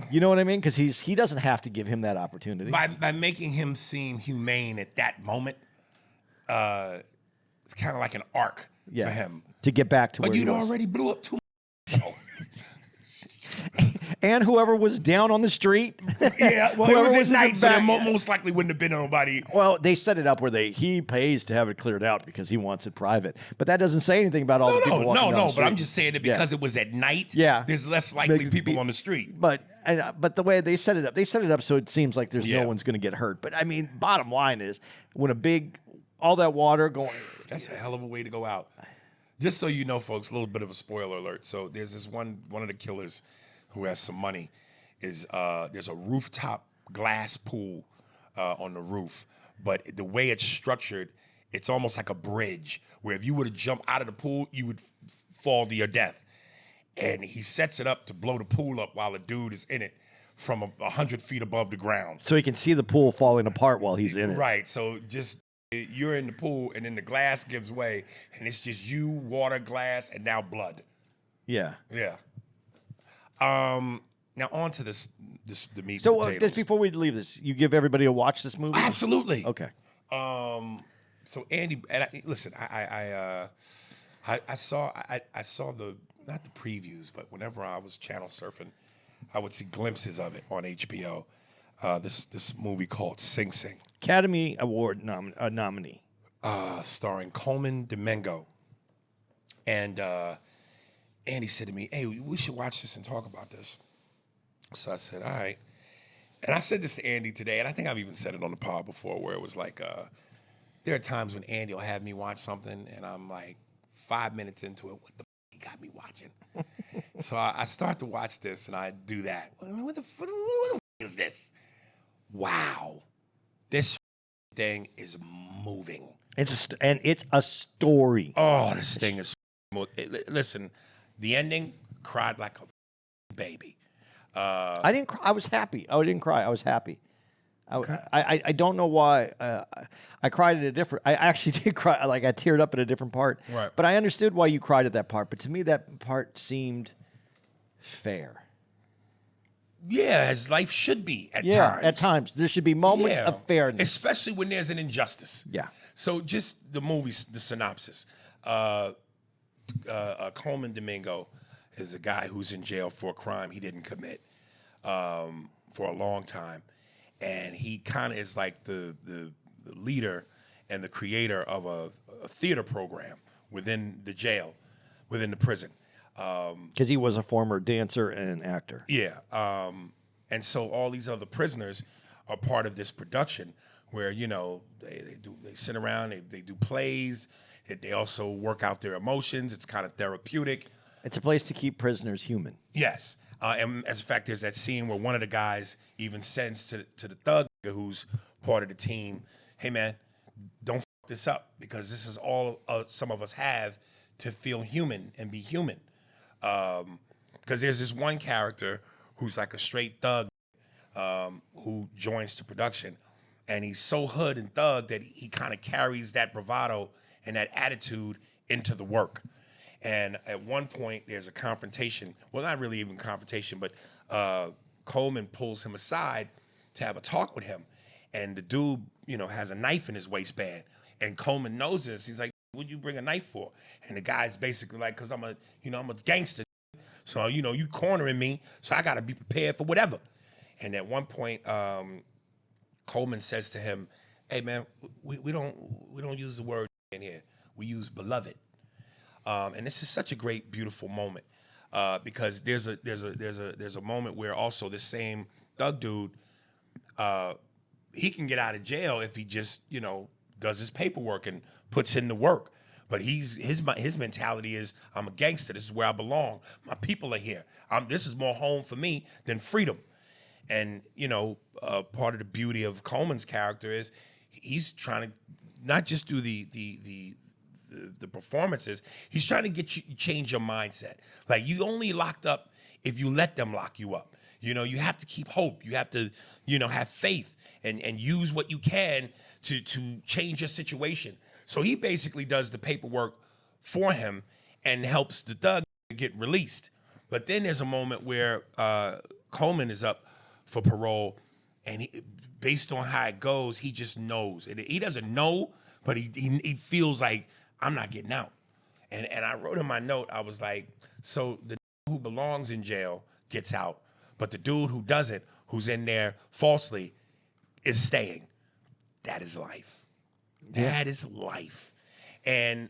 You know what I mean? Because he doesn't have to give him that opportunity by making him seem humane at that moment. It's kind of like an arc. For him to get back to where he was. But you'd already blew up too much. And whoever was down on the street. Yeah, well, it was at night, so there most likely wouldn't have been nobody. Well, they set it up where he pays to have it cleared out because he wants it private. But that doesn't say anything about all the people walking down the street. But I'm just saying that because it was at night, there's less likely people on the street. But the way they set it up so it seems like there's no one's going to get hurt. But I mean, bottom line is when all that water going. That's a hell of a way to go out. Just so you know, folks, a little bit of a spoiler alert. So there's this one of the killers who has some money. There's a rooftop glass pool on the roof, but the way it's structured, it's almost like a bridge where if you were to jump out of the pool, you would fall to your death. And he sets it up to blow the pool up while a dude is in it from 100 feet above the ground. So he can see the pool falling apart while he's in it. Right. So just you're in the pool, and then the glass gives way, and it's just you, water, glass, and now blood. Yeah. Yeah. Now on to the meat. So and potatoes. just before we leave this, you give everybody a watch this movie? Absolutely. Okay. So Andy, and listen, I saw the not the previews, but whenever I was channel surfing, I would see glimpses of it on HBO. This movie called Sing Sing, Academy Award nominee. starring Coleman, Domingo, and Andy said to me, "Hey, we should watch this and talk about this." So I said, "All right." And I said this to Andy today, and I think I've even said it on the pod before, where it was like, there are times when Andy will have me watch something, and I'm like 5 minutes into it. What the f he got me watching? So I start to watch this, and I do that. What the f is this? Wow, this thing is moving. It's a story. Oh, this thing is. Listen, the ending, cried like a baby. I didn't cry. I was happy. I didn't cry. I was happy. I don't know why. I cried at a different. I actually did cry. Like I teared up at a different part. Right. But I understood why you cried at that part. But to me, that part seemed fair. Yeah, as life should be at times. Yeah, at times there should be moments Yeah. of fairness, especially when there's an injustice. Yeah. So just the movie's the synopsis. Coleman Domingo is a guy who's in jail for a crime he didn't commit for a long time, and he kind of is like the leader and the creator of a theater program within the jail, within the prison. because he was a former dancer and actor. Yeah. And so all these other prisoners are part of this production where, they sit around, they do plays, they also work out their emotions. It's kind of therapeutic. It's a place to keep prisoners human. Yes. And as a fact, there's that scene where one of the guys even sends to the thug who's part of the team, "Hey, man, don't f this up because this is all some of us have to feel human and be human." Because there's this one character who's like a straight thug who joins the production, and he's so hood and thug that he kind of carries that bravado and that attitude into the work. And at one point, there's a confrontation. Well, not really even confrontation, but Coleman pulls him aside to have a talk with him, and the dude, has a knife in his waistband, and Coleman knows this. He's like, "What'd you bring a knife for?" And the guy's basically like, "Cause I'm a gangster. So, you cornering me, so I gotta be prepared for whatever." And at one point, Coleman says to him, "Hey man, we don't use the word in here. We use beloved." And this is such a great, beautiful moment because there's a moment where also this same thug dude, he can get out of jail if he just does his paperwork and puts in the work. But his mentality is, "I'm a gangster. This is where I belong. My people are here. This is more home for me than freedom." And part of the beauty of Coleman's character is he's trying to not just do the performances. He's trying to get you change your mindset. Like you only locked up if you let them lock you up. You have to keep hope. You have to have faith and use what you can to change your situation. So he basically does the paperwork for him and helps the thug get released. But then there's a moment where Coleman is up for parole, and based on how it goes, he just knows. And he doesn't know, but he feels like, "I'm not getting out." And I wrote in my note, I was like, so the who belongs in jail gets out, but the dude who doesn't, who's in there falsely, is staying. That is life. That is life. And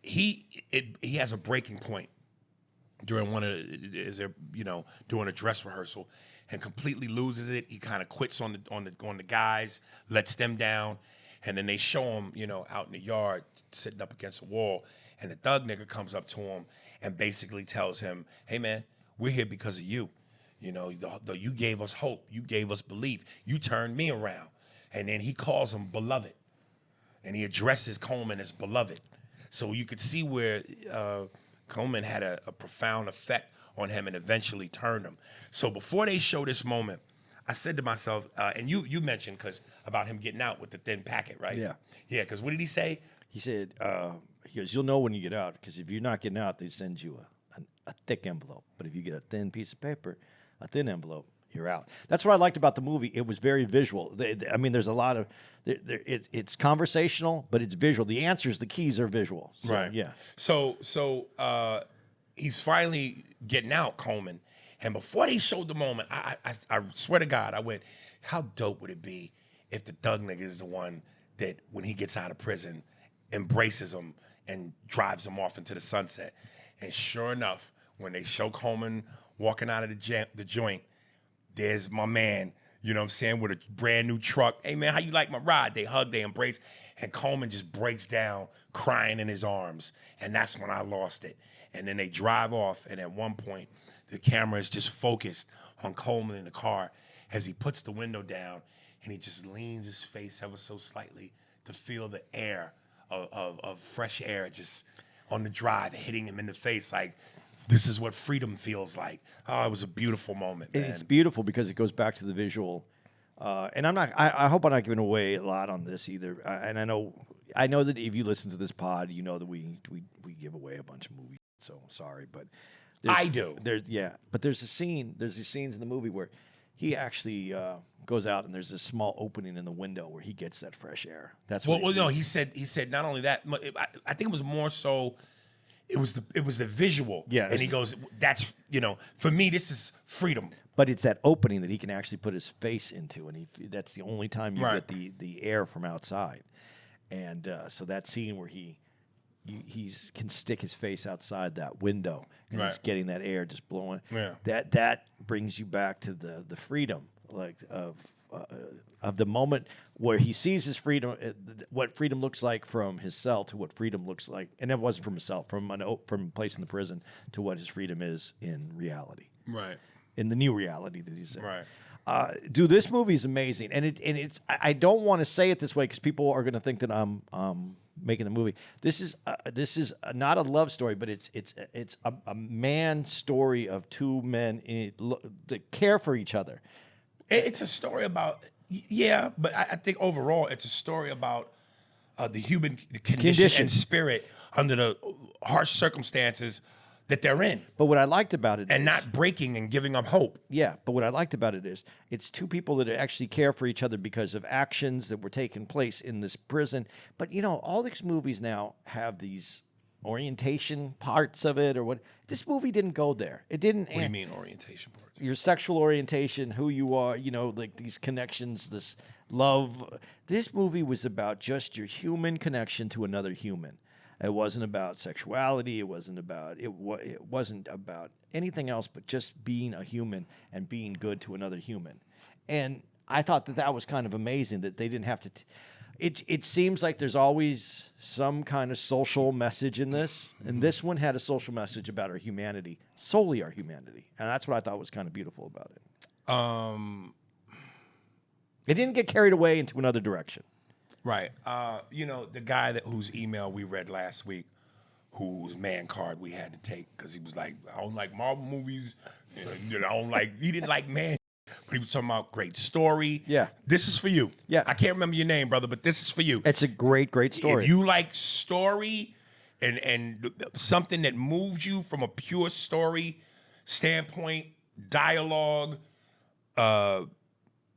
he has a breaking point during doing a dress rehearsal and completely loses it. He kind of quits on the guys, lets them down, and then they show him, out in the yard sitting up against a wall, and the thug nigga comes up to him and basically tells him, "Hey man, we're here because of you. You gave us hope. You gave us belief. You turned me around. And then he calls him beloved. And he addresses Coleman as beloved. So you could see where Coleman had a profound effect on him and eventually turned him. So before they show this moment, I said to myself, and you mentioned about him getting out with the thin packet, right? Yeah. Yeah, because what did he say? He said, he goes, you'll know when you get out, because if you're not getting out, they send you a thick envelope. But if you get a thin piece of paper, a thin envelope, you're out. That's what I liked about the movie. It was very visual. I mean, there's a lot of, it's conversational, but it's visual. The answers, the keys are visual. So, Right. Yeah. So he's finally getting out, Coleman. And before they showed the moment, I swear to God, I went, how dope would it be if the thug nigga is the one that, when he gets out of prison, embraces him and drives him off into the sunset? And sure enough, when they show Coleman walking out of the joint, there's my man, you know what I'm saying, with a brand new truck. Hey, man, how you like my ride? They hug, they embrace, and Coleman just breaks down, crying in his arms. And that's when I lost it. And then they drive off, and at one point, the camera is just focused on Coleman in the car as he puts the window down, and he just leans his face ever so slightly to feel the air of fresh air just on the drive hitting him in the face like, this is what freedom feels like. Oh, it was a beautiful moment, man. It's beautiful because it goes back to the visual. And I hope I'm not giving away a lot on this either. And I know that if you listen to this pod, you know that we give away a bunch of movies. So sorry, but I do. But there's these scenes in the movie where he actually goes out and there's this small opening in the window where he gets that fresh air. That's what no. He said not only that. I think it was more so. It was the visual. Yeah. And he goes, that's, for me, this is freedom. But it's that opening that he can actually put his face into, and that's the only time you Right. get the air from outside. And so that scene where he can stick his face outside that window, and he's Right. getting that air just blowing. Yeah. That brings you back to the freedom, like of the moment where he sees his freedom, what freedom looks like from his cell to what freedom looks like, and it wasn't from his cell, from a place in the prison to what his freedom is in reality, Right. in the new reality that he's in. Right. Dude, this movie is amazing, and it's. I don't want to say it this way because people are going to think that I'm making the movie. This is not a love story, but it's a man story of two men that care for each other. It's a story about, but I think overall it's a story about the human condition and spirit under the harsh circumstances that they're in. But what I liked about it And is, not breaking and giving up hope. yeah, but what I liked about it is it's two people that actually care for each other because of actions that were taking place in this prison. But all these movies now have these orientation parts of it or what. This movie didn't go there. It didn't. What do you mean orientation parts? Your sexual orientation, who you are, like these connections, this love. This movie was about just your human connection to another human. It wasn't about sexuality. It wasn't about anything else but just being a human and being good to another human. And I thought that was kind of amazing that they didn't have to. It seems like there's always some kind of social message in this, and this one had a social message about our humanity, solely our humanity, and that's what I thought was kind of beautiful about it. It didn't get carried away into another direction. Right. The guy whose email we read last week, whose man card we had to take because he was like, I don't like Marvel movies. I don't like. He didn't like man. But he was talking about great story. Yeah. This is for you. Yeah. I can't remember your name, brother, but this is for you. It's a great story. If you like story and something that moves you from a pure story standpoint, dialogue,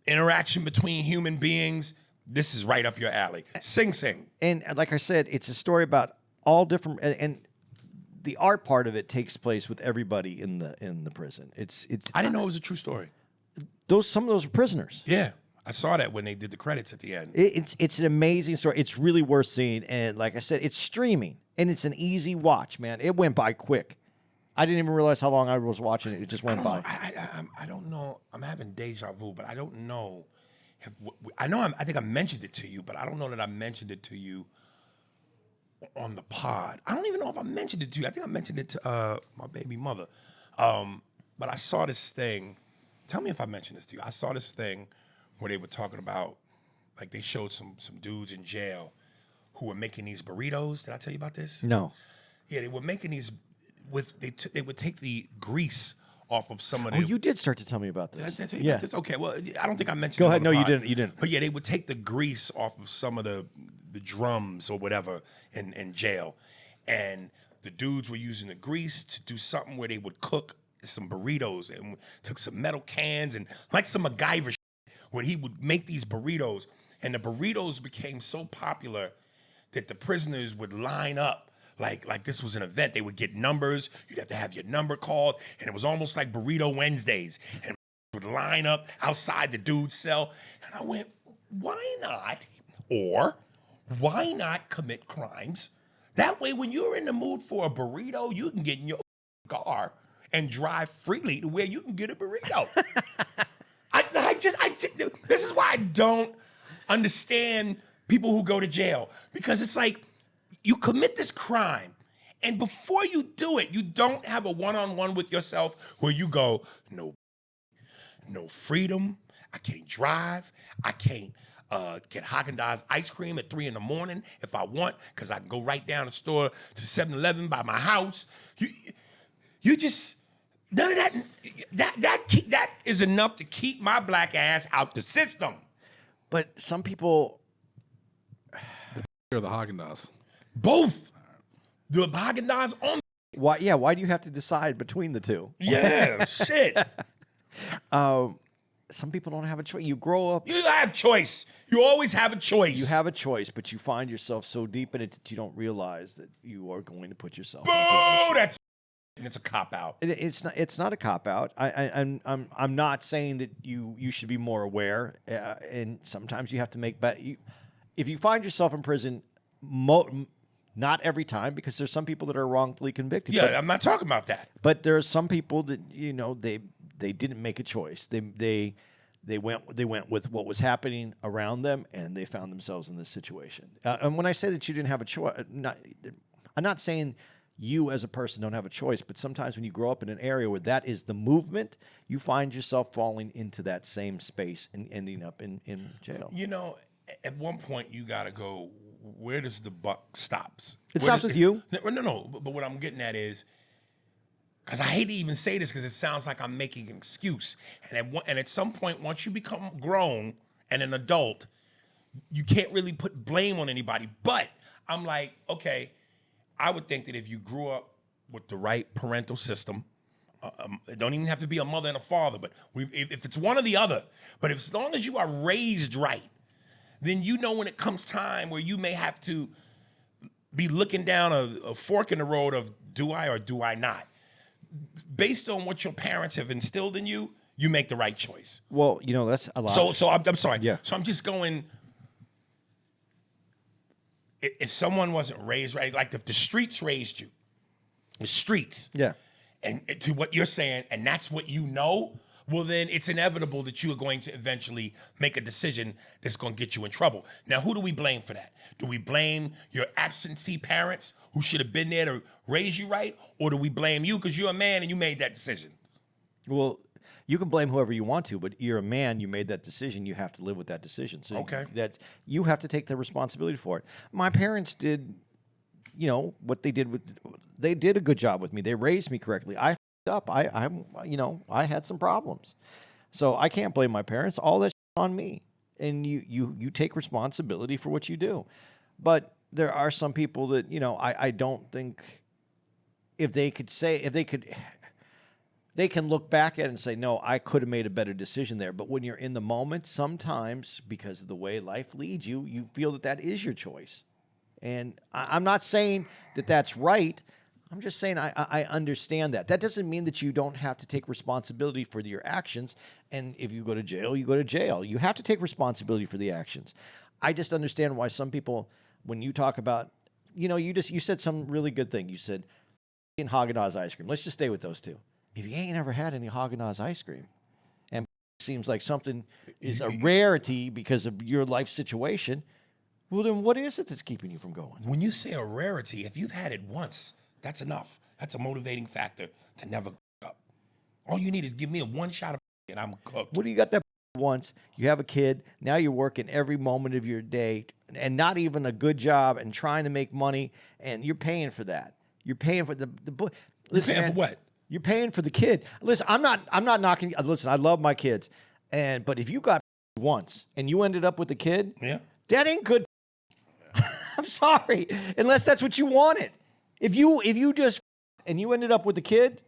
interaction between human beings, this is right up your alley. Sing Sing. And like I said, it's a story about all different, and the art part of it takes place with everybody in the prison. It's. I didn't know it was a true story. Some of those are prisoners. Yeah. I saw that when they did the credits at the end. It's an amazing story. It's really worth seeing. And like I said, it's streaming, and it's an easy watch, man. It went by quick. I didn't even realize how long I was watching it. It just went by. I don't know. I'm having deja vu, but I don't know. I think I mentioned it to you, but I don't know that I mentioned it to you on the pod. I don't even know if I mentioned it to you. I think I mentioned it to my baby mother. But I saw this thing. Tell me if I mentioned this to you. I saw this thing where they were talking about like they showed some dudes in jail who were making these burritos. Did I tell you about this? No. Yeah, they were making these they would take the grease off of some of Oh, the. you did start to tell me about Did I this. tell you Yeah. about this? Okay, well, I don't think I mentioned Go it ahead. on No, the you pod. didn't. You didn't. But yeah, they would take the grease off of some of the drums or whatever in jail. And the dudes were using the grease to do something where they would cook some burritos and took some metal cans and like some MacGyver shit, where he would make these burritos. And the burritos became so popular that the prisoners would line up like this was an event. They would get numbers. You'd have to have your number called. And it was almost like Burrito Wednesdays. And would line up outside the dude's cell. And I went, why not? Or why not commit crimes? That way, when you're in the mood for a burrito, you can get in your car and drive freely to where you can get a burrito. This is why I don't understand people who go to jail, because it's like you commit this crime, and before you do it, you don't have a one-on-one with yourself where you go, no freedom. I can't drive. I can't get Haagen-Dazs ice cream at 3 a.m. if I want, because I can go right down the store to 7-Eleven by my house. You just, none of that is enough to keep my black ass out the system. But some people, Or the Haagen-Dazs. Both. The Haagen-Dazs on. why? Yeah, why do you have to decide between the two? Yeah, shit. Some people don't have a choice. You grow up, You have choice. You always have a choice. you have a choice, but you find yourself so deep in it that you don't realize that you are going to put yourself in a Boo! position. That's and it's a cop out. It's not a cop out. I'm not saying that you should be more aware, and sometimes you have to make if you find yourself in prison, not every time, because there's some people that are wrongfully convicted. Yeah, I'm not talking about that. But there are some people that they didn't make a choice. They went with what was happening around them, and they found themselves in this situation. And when I say that you didn't have a choice, I'm not saying you as a person don't have a choice, but sometimes when you grow up in an area where that is the movement, you find yourself falling into that same space and ending up in jail. You know, at one point you got to go, where does the buck stops? It Where stops does with you. No. But what I'm getting at is, because I hate to even say this because it sounds like I'm making an excuse. And at some point, once you become grown and an adult, you can't really put blame on anybody. But I'm like, okay, I would think that if you grew up with the right parental system, it don't even have to be a mother and a father, but if it's one or the other, but as long as you are raised right, then you know when it comes time where you may have to be looking down a fork in the road of do I or do I not? Based on what your parents have instilled in you, you make the right choice. Well, that's a lot. So I'm sorry. Yeah. So I'm just going, if someone wasn't raised right, like if the streets raised you, the streets. Yeah. And to what you're saying, and that's what you know, well, then it's inevitable that you are going to eventually make a decision that's going to get you in trouble. Now, who do we blame for that? Do we blame your absentee parents who should have been there to raise you right? Or do we blame you because you're a man and you made that decision? Well, you can blame whoever you want to, but you're a man. You made that decision. You have to live with that decision. So Okay. that you have to take the responsibility for it. My parents did, what they did they did a good job with me. They raised me correctly. I f***ed up. I had some problems, so I can't blame my parents. All that on me, and you take responsibility for what you do. But there are some people that I don't think they can look back at it and say, no, I could have made a better decision there. But when you're in the moment, sometimes because of the way life leads you, you feel that is your choice. And I'm not saying that that's right. I'm just saying I understand that. That doesn't mean that you don't have to take responsibility for your actions. And if you go to jail, you go to jail. You have to take responsibility for the actions. I just understand why some people, when you talk about, you said some really good thing. You said, Haagen-Dazs ice cream. Let's just stay with those two. If you ain't ever had any Haagen-Dazs ice cream, and it seems like something is a rarity because of your life situation, well, then what is it that's keeping you from going? When you say a rarity, if you've had it once, that's enough. That's a motivating factor to never up. All you need is give me one shot of and I'm cooked. What do you got that once, you have a kid, now you're working every moment of your day and not even a good job and trying to make money, and you're paying for that. You're paying for the listen, paying man, for what? You're paying for the kid. Listen, I'm not knocking. Listen, I love my kids, but if you got once and you ended up with a kid, Yeah. that ain't good. I'm sorry, unless that's what you wanted. If you just and you ended up with a kid,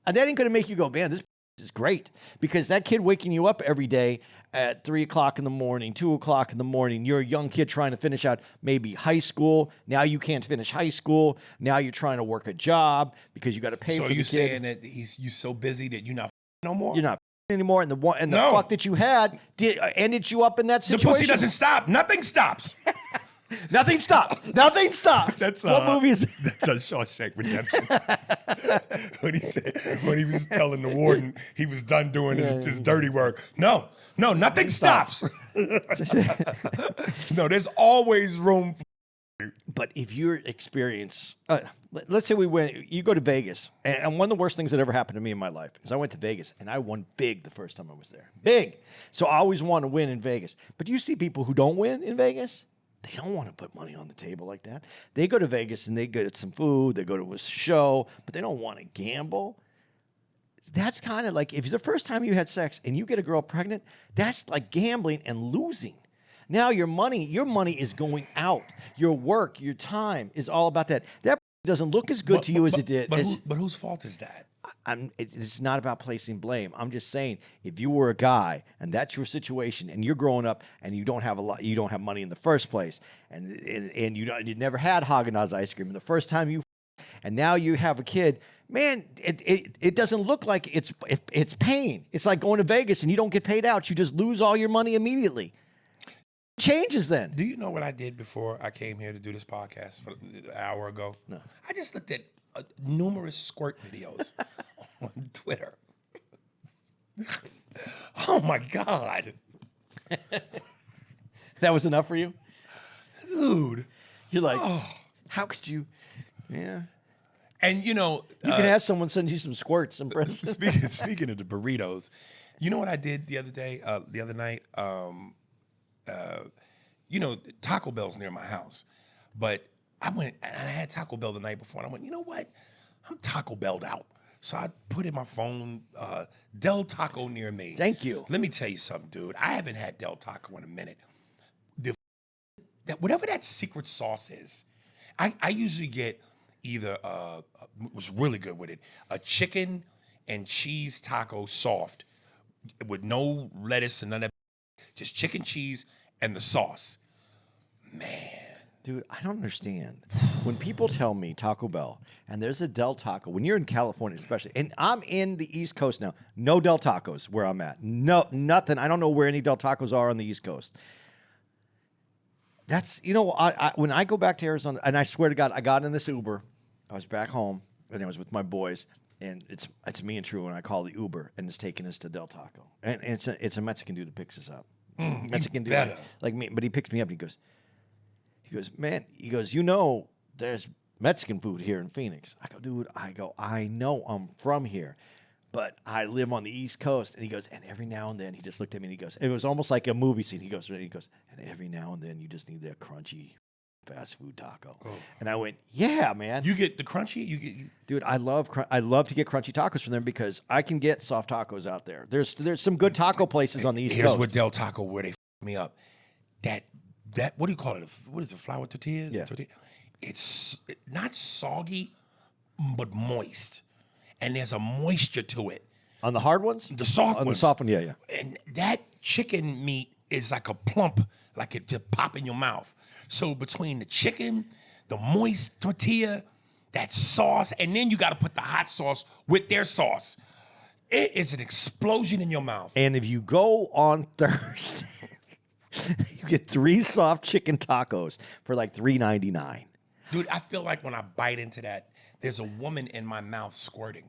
that ain't gonna make you go, man, this is great, because that kid waking you up every day at 3 o'clock in the morning, 2 o'clock in the morning, you're a young kid trying to finish out maybe high school. Now you can't finish high school. Now you're trying to work a job because you got to pay So for the you kid. saying that you so busy that you're not no more? You're not anymore, and the No. fuck that you had ended you up in that The situation. pussy doesn't stop. Nothing stops. Nothing stops. Nothing stops. That's what movie is that? That's a Shawshank Redemption. when he was telling the warden he was done doing his dirty work. No, nothing stops. No, there's always room for. But if your experience, let's say you go to Vegas, and one of the worst things that ever happened to me in my life is I went to Vegas and I won big the first time I was there. Big. So I always want to win in Vegas. But you see people who don't win in Vegas, they don't want to put money on the table like that. They go to Vegas and they get some food, they go to a show, but they don't want to gamble. That's kind of like if the first time you had sex and you get a girl pregnant, that's like gambling and losing. Now your money is going out. Your work, your time is all about that. That doesn't look as good to you as it did. But whose fault is that? It's not about placing blame. I'm just saying, if you were a guy and that's your situation, and you're growing up and you don't have money in the first place, and you never had Haagen-Dazs ice cream, and the first time and now you have a kid, man, it doesn't look like it's pain. It's like going to Vegas and you don't get paid out. You just lose all your money immediately. Changes then. Do you know what I did before I came here to do this podcast for an hour ago? No. I just looked at numerous squirt videos on Twitter. Oh my God. That was enough for you? Dude. You're like, how could you? Yeah. And you know, You can have someone send you some squirts and breasts. speaking of the burritos, you know what I did the other night? You know, Taco Bell's near my house, but I went and I had Taco Bell the night before, and I went, you know what? I'm Taco Bell'd out. So I put in my phone, Del Taco near me. Thank you. Let me tell you something, dude. I haven't had Del Taco in a minute. Whatever that secret sauce is, I usually get either, was really good with it, a chicken and cheese taco soft with no lettuce and none of that, just chicken, cheese, and the sauce. Man. Dude, I don't understand. When people tell me Taco Bell and there's a Del Taco, when you're in California especially, and I'm in the East Coast now, no Del Tacos where I'm at. No, nothing. I don't know where any Del Tacos are on the East Coast. That's, you know, when I go back to Arizona, and I swear to God, I got in this Uber. I was back home, and I was with my boys, and it's me and True, and I call the Uber, and it's taking us to Del Taco. And it's a Mexican dude that picks us up. Mexican dude, better. like me, but he picks me up, and he goes, man, you know, there's Mexican food here in Phoenix. I go, I know I'm from here, but I live on the East Coast. And he goes, and every now and then, he just looked at me and he goes, it was almost like a movie scene. He goes, and every now and then you just need that crunchy fast food taco. Oh. And I went, yeah, man. You get the crunchy? Dude, I love to get crunchy tacos from them because I can get soft tacos out there. There's some good taco places on the East Coast. Here's what Del Taco, where they f me up. That what do you call it? What is it? Flour tortillas? Yeah. It's not soggy, but moist, and there's a moisture to it. On the hard ones? The soft on ones. The soft one, yeah. And that chicken meat is like a plump, like it just pop in your mouth. So between the chicken, the moist tortilla, that sauce, and then you got to put the hot sauce with their sauce. It is an explosion in your mouth. And if you go on Thursday, you get 3 soft chicken tacos for like $3.99. Dude, I feel like when I bite into that, there's a woman in my mouth squirting.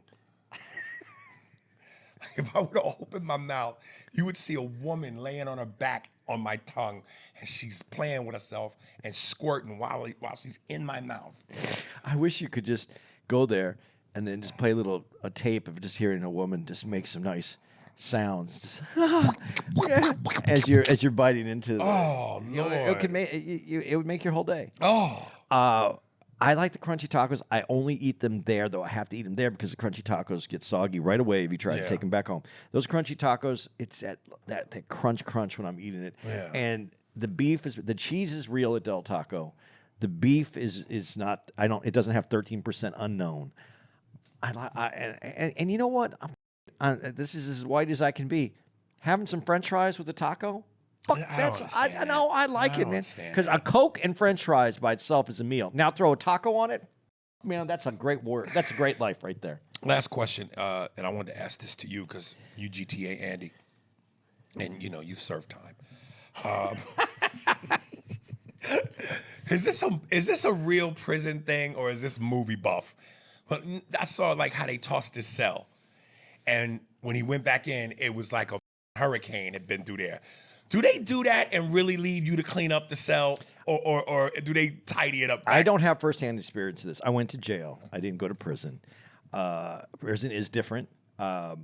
If I were to open my mouth, you would see a woman laying on her back on my tongue, and she's playing with herself and squirting while she's in my mouth. I wish you could just go there and then just play a tape of just hearing a woman just make some nice sounds yeah, as you're biting into. Lord. It would make your whole day. Oh. I like the crunchy tacos. I only eat them there, though. I have to eat them there because the crunchy tacos get soggy right away if you try to take them back home. Those crunchy tacos, it's that crunch when I'm eating it. Yeah. And the cheese is real at Del Taco. The beef is not. It doesn't have 13% unknown. And you know what? This is as white as I can be. Having some French fries with a taco. Fuck, I know I like it, man. Because a Coke and French fries by itself is a meal. Now throw a taco on it, man. That's a great word. That's a great life right there. Last question, and I wanted to ask this to you because you GTA Andy, and you've served time. Is this a real prison thing or is this movie buff? But I saw like how they tossed his cell, and when he went back in, it was like a hurricane had been through there. Do they do that and really leave you to clean up the cell, or do they tidy it up? I don't have firsthand experience of this. I went to jail. I didn't go to prison. Prison is different, but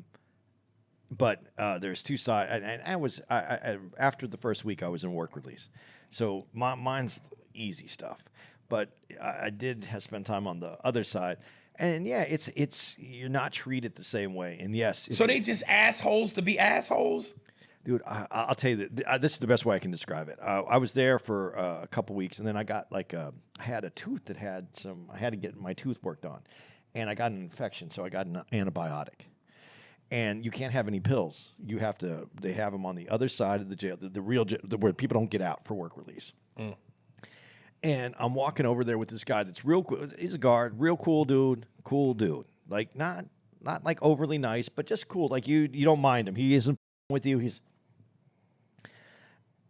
there's two sides. And I after the first week, I was in work release, so mine's easy stuff. But I did have spent time on the other side. And yeah, it's you're not treated the same way. And yes, so they just assholes to be assholes. Dude, I'll tell you that this is the best way I can describe it. I was there for a couple weeks, and then I got I had a tooth that had I had to get my tooth worked on, and I got an infection, so I got an antibiotic. And you can't have any pills. They have them on the other side of the jail, the real jail, where people don't get out for work release. Mm. And I'm walking over there with this guy that's real cool. He's a guard, real cool dude. Like not like overly nice, but just cool. Like you don't mind him. He isn't with you.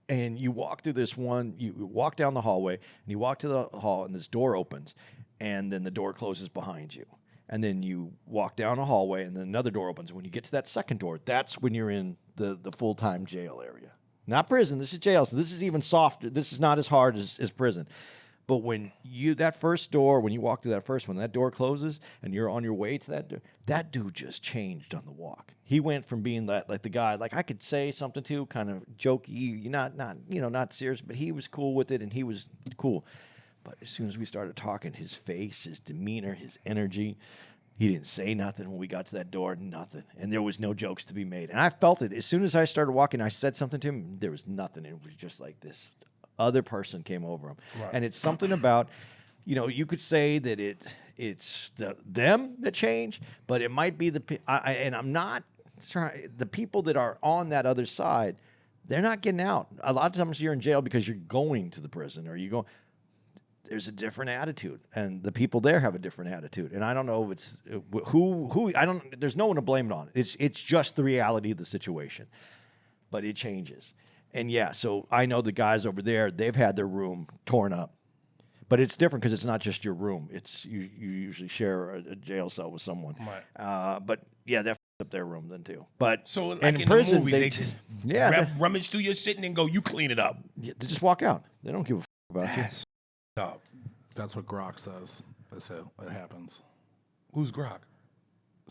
And you walk through you walk down the hallway, and you walk to the hall, and this door opens, and then the door closes behind you. And then you walk down a hallway, and then another door opens. And when you get to that second door, that's when you're in the full-time jail area. Not prison, this is jail, so this is even softer. This is not as hard as prison. But when that first door, when you walk through that first one, that door closes and you're on your way to that door, that dude just changed on the walk. He went from being like the guy, like I could say something to, kind of jokey, not serious, but he was cool with it and he was cool. But as soon as we started talking, his face, his demeanor, his energy, he didn't say nothing when we got to that door, nothing. And there was no jokes to be made. And I felt it. As soon as I started walking, I said something to him, there was nothing. It was just like this other person came over him. Right. And it's something about, you could say that it's them that change, but it might be and I'm not trying, the people that are on that other side, they're not getting out. A lot of times you're in jail because you're going to the prison or you go. There's a different attitude, and the people there have a different attitude. And I don't know if it's who. There's no one to blame it on. It's just the reality of the situation, but it changes. And yeah, so I know the guys over there. They've had their room torn up, but it's different because it's not just your room. It's you usually share a jail cell with someone. Right. But yeah, they f***ed up their room then too. But so like in prison, the movies, they just rummage through your shit and then go, you clean it up. Yeah, they just walk out. They don't give a f*** about you. Up. That's what Grok says. It happens. Who's Grok?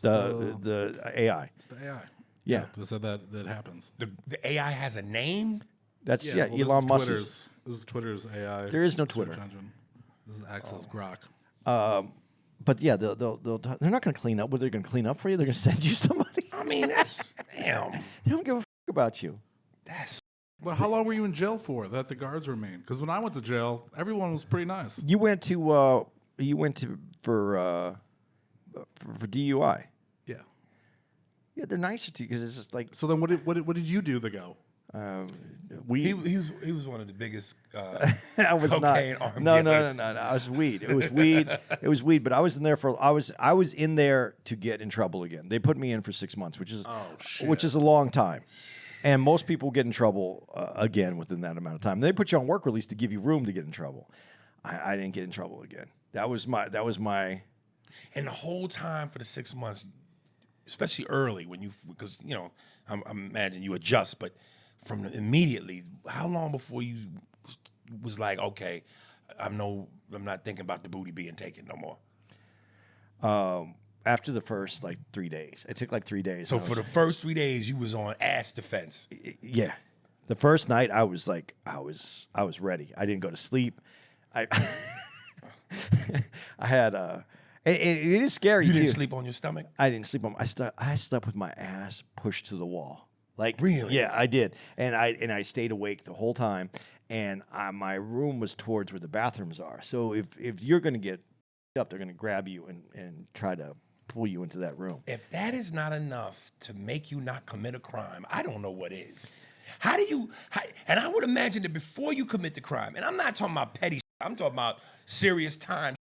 The AI. It's the AI. Yeah. They said that happens. The AI has a name? That's well, Elon Musk. This is Twitter's AI. There is no Twitter. Engine. This is Access Grok. But yeah, they're not going to clean up. What they're going to clean up for you? They're going to send you somebody. I mean, that's damn. They don't give a f*** about you. That's. But how long were you in jail for that the guards remained? Because when I went to jail, everyone was pretty nice. You went to for DUI. Yeah. Yeah, they're nicer to you because it's just like. So then, what did you do to go? He was one of the biggest I was cocaine not. arm No. dealers. I was weed. It was weed. It was weed. But I was in there I was in there to get in trouble again. They put me in for 6 months, which is a long time. And most people get in trouble again within that amount of time. They put you on work release to give you room to get in trouble. I didn't get in trouble again. That was my. And the whole time for the 6 months, especially early because I imagine you adjust, but from immediately, how long before you was like, okay, I'm not thinking about the booty being taken no more? after the first like 3 days. It took like 3 days. So for the first 3 days, you was on ass defense. Yeah. The first night I was like, I was ready. I didn't go to sleep. I had it is scary. You didn't too. sleep on your stomach? I didn't sleep on. I slept with my ass pushed to the wall. Like really? Yeah, I did. And I stayed awake the whole time. And my room was towards where the bathrooms are. So if you're gonna get up, they're gonna grab you and try to pull you into that room. If that is not enough to make you not commit a crime, I don't know what is. How do you? And I would imagine that before you commit the crime, and I'm not talking about petty shit, I'm talking about serious time.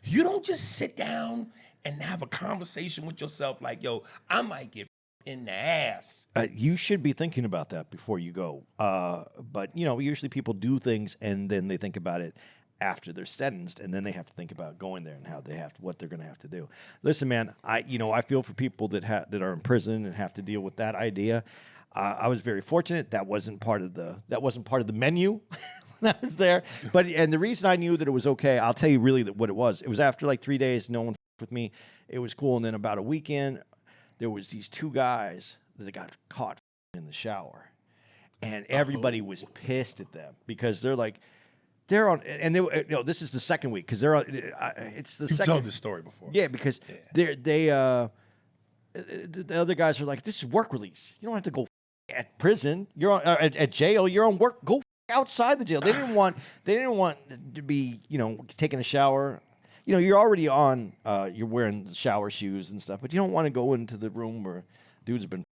You don't just sit down and have a conversation with yourself like, yo, I might get in the ass. You should be thinking about that before you go. But usually people do things and then they think about it after they're sentenced, and then they have to think about going there and what they're going to have to do. Listen, man, I feel for people that are in prison and have to deal with that idea. I was very fortunate. That wasn't part of the menu when I was there. And the reason I knew that it was okay, I'll tell you really what it was. It was after like 3 days, no one with me. It was cool. And then about a weekend, there was these two guys that got caught in the shower, and everybody was pissed at them because they're on, and this is the second week because they're on. It's the second. You've told this story before. Yeah, because the other guys are like, this is work release. You don't have to go at prison. You're on at jail. You're on work. Go outside the jail. They didn't want to be taking a shower. You're already on. You're wearing shower shoes and stuff, but you don't want to go into the room where dudes have been.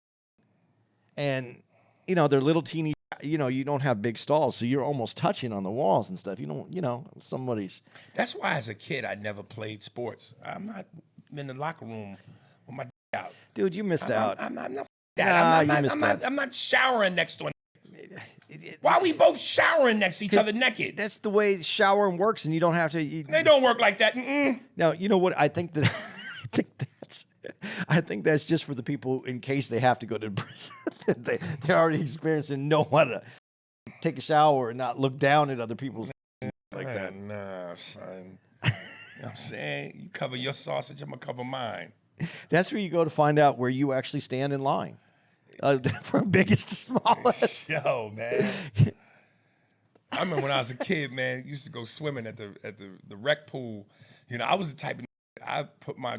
And they're little teeny. You don't have big stalls, so you're almost touching on the walls and stuff. You don't. Somebody's. That's why, as a kid, I never played sports. I'm not in the locker room with my out. Dude, you missed out. I'm not that. I'm not showering next to. Why are we both showering next to each other naked? That's the way showering works, and you don't have to. They don't work like that. Now, you know what? I think that's just for the people in case they have to go to prison. They're already experiencing know how to take a shower and not look down at other people's like that. Nah, son. You know what I'm saying? You cover your sausage, I'm gonna cover mine. That's where you go to find out where you actually stand in line. From biggest to smallest. Yo, man. I remember when I was a kid, man, used to go swimming at the rec pool. I was the type of I put my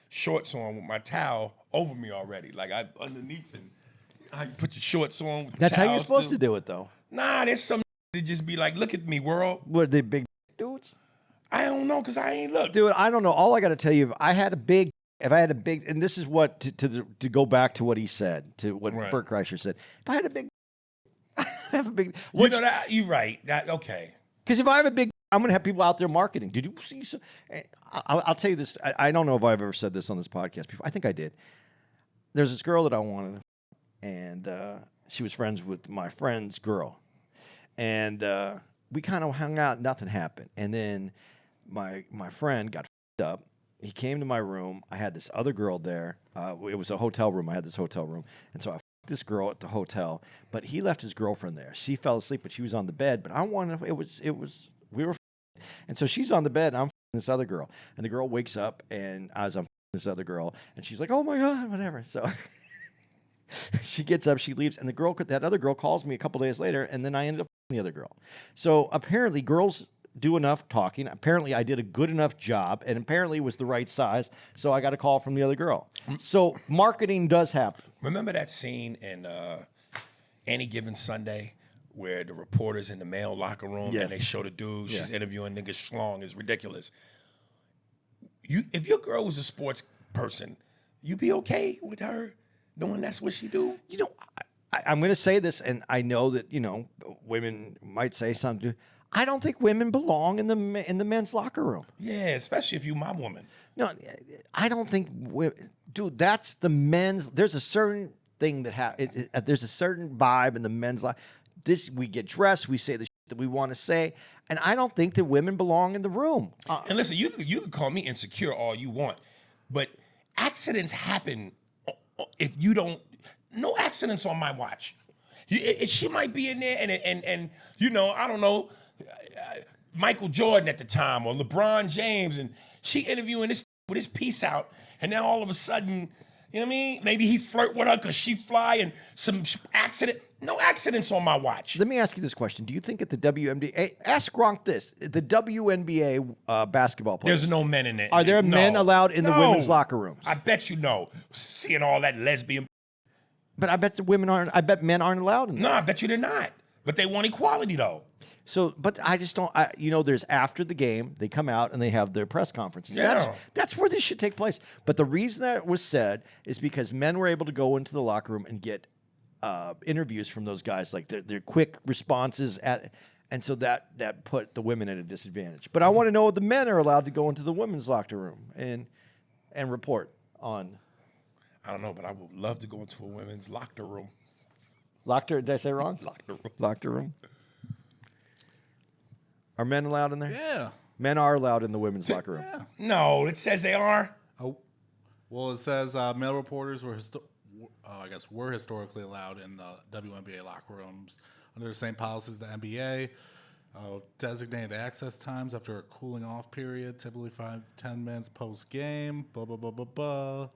shorts on with my towel over me already, like I underneath, and how you put your shorts on. With That's how you're supposed too. to do it, though. Nah, there's some that just be like, look at me, world. What are they, big dudes? I don't know, cause I ain't looked. Dude, I don't know. All I got to tell you, if I had a big, and this is what to go back to what he said, to what Bert Kreischer said. If I had a big, I have a big. You're right. Okay. Because if I have a big, I'm gonna have people out there marketing. Did you see? I'll tell you this. I don't know if I've ever said this on this podcast before. I think I did. There's this girl that I wanted, and she was friends with my friend's girl, and we kind of hung out. Nothing happened, and then my friend got f***ed up. He came to my room. I had this other girl there. It was a hotel room. I had this hotel room, and so I f***ed this girl at the hotel. But he left his girlfriend there. She fell asleep, but she was on the bed. But I wanted. It was. We were. And so she's on the bed, and I'm this other girl. And the girl wakes up, and as I'm this other girl, and she's like, oh, my God, whatever. So she gets up, she leaves, and that other girl calls me a couple days later, and then I ended up the other girl. So apparently girls do enough talking. Apparently I did a good enough job, and apparently it was the right size, so I got a call from the other girl. So marketing does happen. Remember that scene in Any Given Sunday where the reporter's in the male locker room and they show the dude, she's interviewing nigga schlong, is ridiculous. If your girl was a sports person, you be okay with her knowing that's what she do? I'm going to say this, and I know that, women might say something. I don't think women belong in the men's locker room. Yeah, especially if you my woman. No, I don't think, dude, that's the men's. There's a certain thing there's a certain vibe in the men's locker. We get dressed, we say the shit that we want to say, and I don't think that women belong in the room. And listen, you can call me insecure all you want, but accidents happen if you don't. No accidents on my watch. She might be in there, and I don't know, Michael Jordan at the time or LeBron James, and she interviewing this with his piece out, and now all of a sudden, you know what I mean? Maybe he flirt with her because she fly and some accident. No accidents on my watch. Let me ask you this question. Do you think at the WNBA, ask Gronk this, the WNBA basketball players. There's no men in it. Are there men allowed in the women's locker rooms? I bet you no. Seeing all that lesbian. But I bet I bet men aren't allowed in there. No, I bet you they're not. But they want equality though. So, but I just don't, there's after the game, they come out and they have their press conferences. Yeah. That's where this should take place. But the reason that was said is because men were able to go into the locker room and get interviews from those guys, like their quick responses and so that put the women at a disadvantage. But I want to know if the men are allowed to go into the women's locker room and report on. I don't know, but I would love to go into a women's locker room. Did I say wrong? Locker room. Are men allowed in there? Yeah. Men are allowed in the women's locker room. Yeah. No, it says they are. Oh, well, it says male reporters were were historically allowed in the WNBA locker rooms under the same policies as the NBA. Designated access times after a cooling off period, typically 5-10 minutes post game. Blah blah blah blah blah.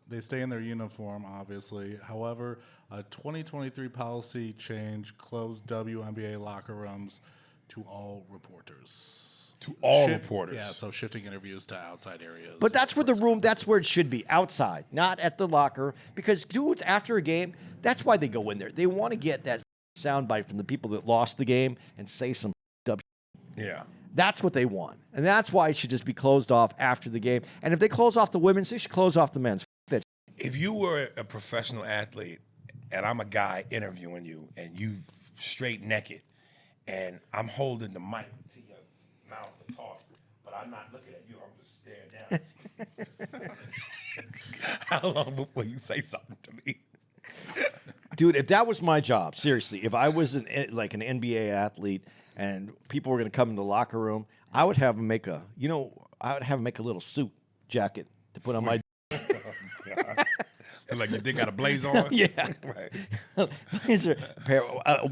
They stay in their uniform, obviously. However, a 2023 policy change closed WNBA locker rooms to all reporters. To all reporters. Yeah, so shifting interviews to outside areas. But that's where that's where it should be, outside, not at the locker. Because dudes, after a game, that's why they go in there. They want to get that soundbite from the people that lost the game and say some up. Yeah. That's what they want. And that's why it should just be closed off after the game. And if they close off the women's, they should close off the men's. That. If you were a professional athlete and I'm a guy interviewing you and you straight naked and I'm holding the mic to your mouth to talk, but I'm not looking at you, I'm just staring down. How long before you say something to me? Dude, if that was my job, seriously, if I was an NBA athlete and people were going to come in the locker room, I would have them make a little suit jacket to put on my. Like your dick got a blaze on? Yeah. Right. These are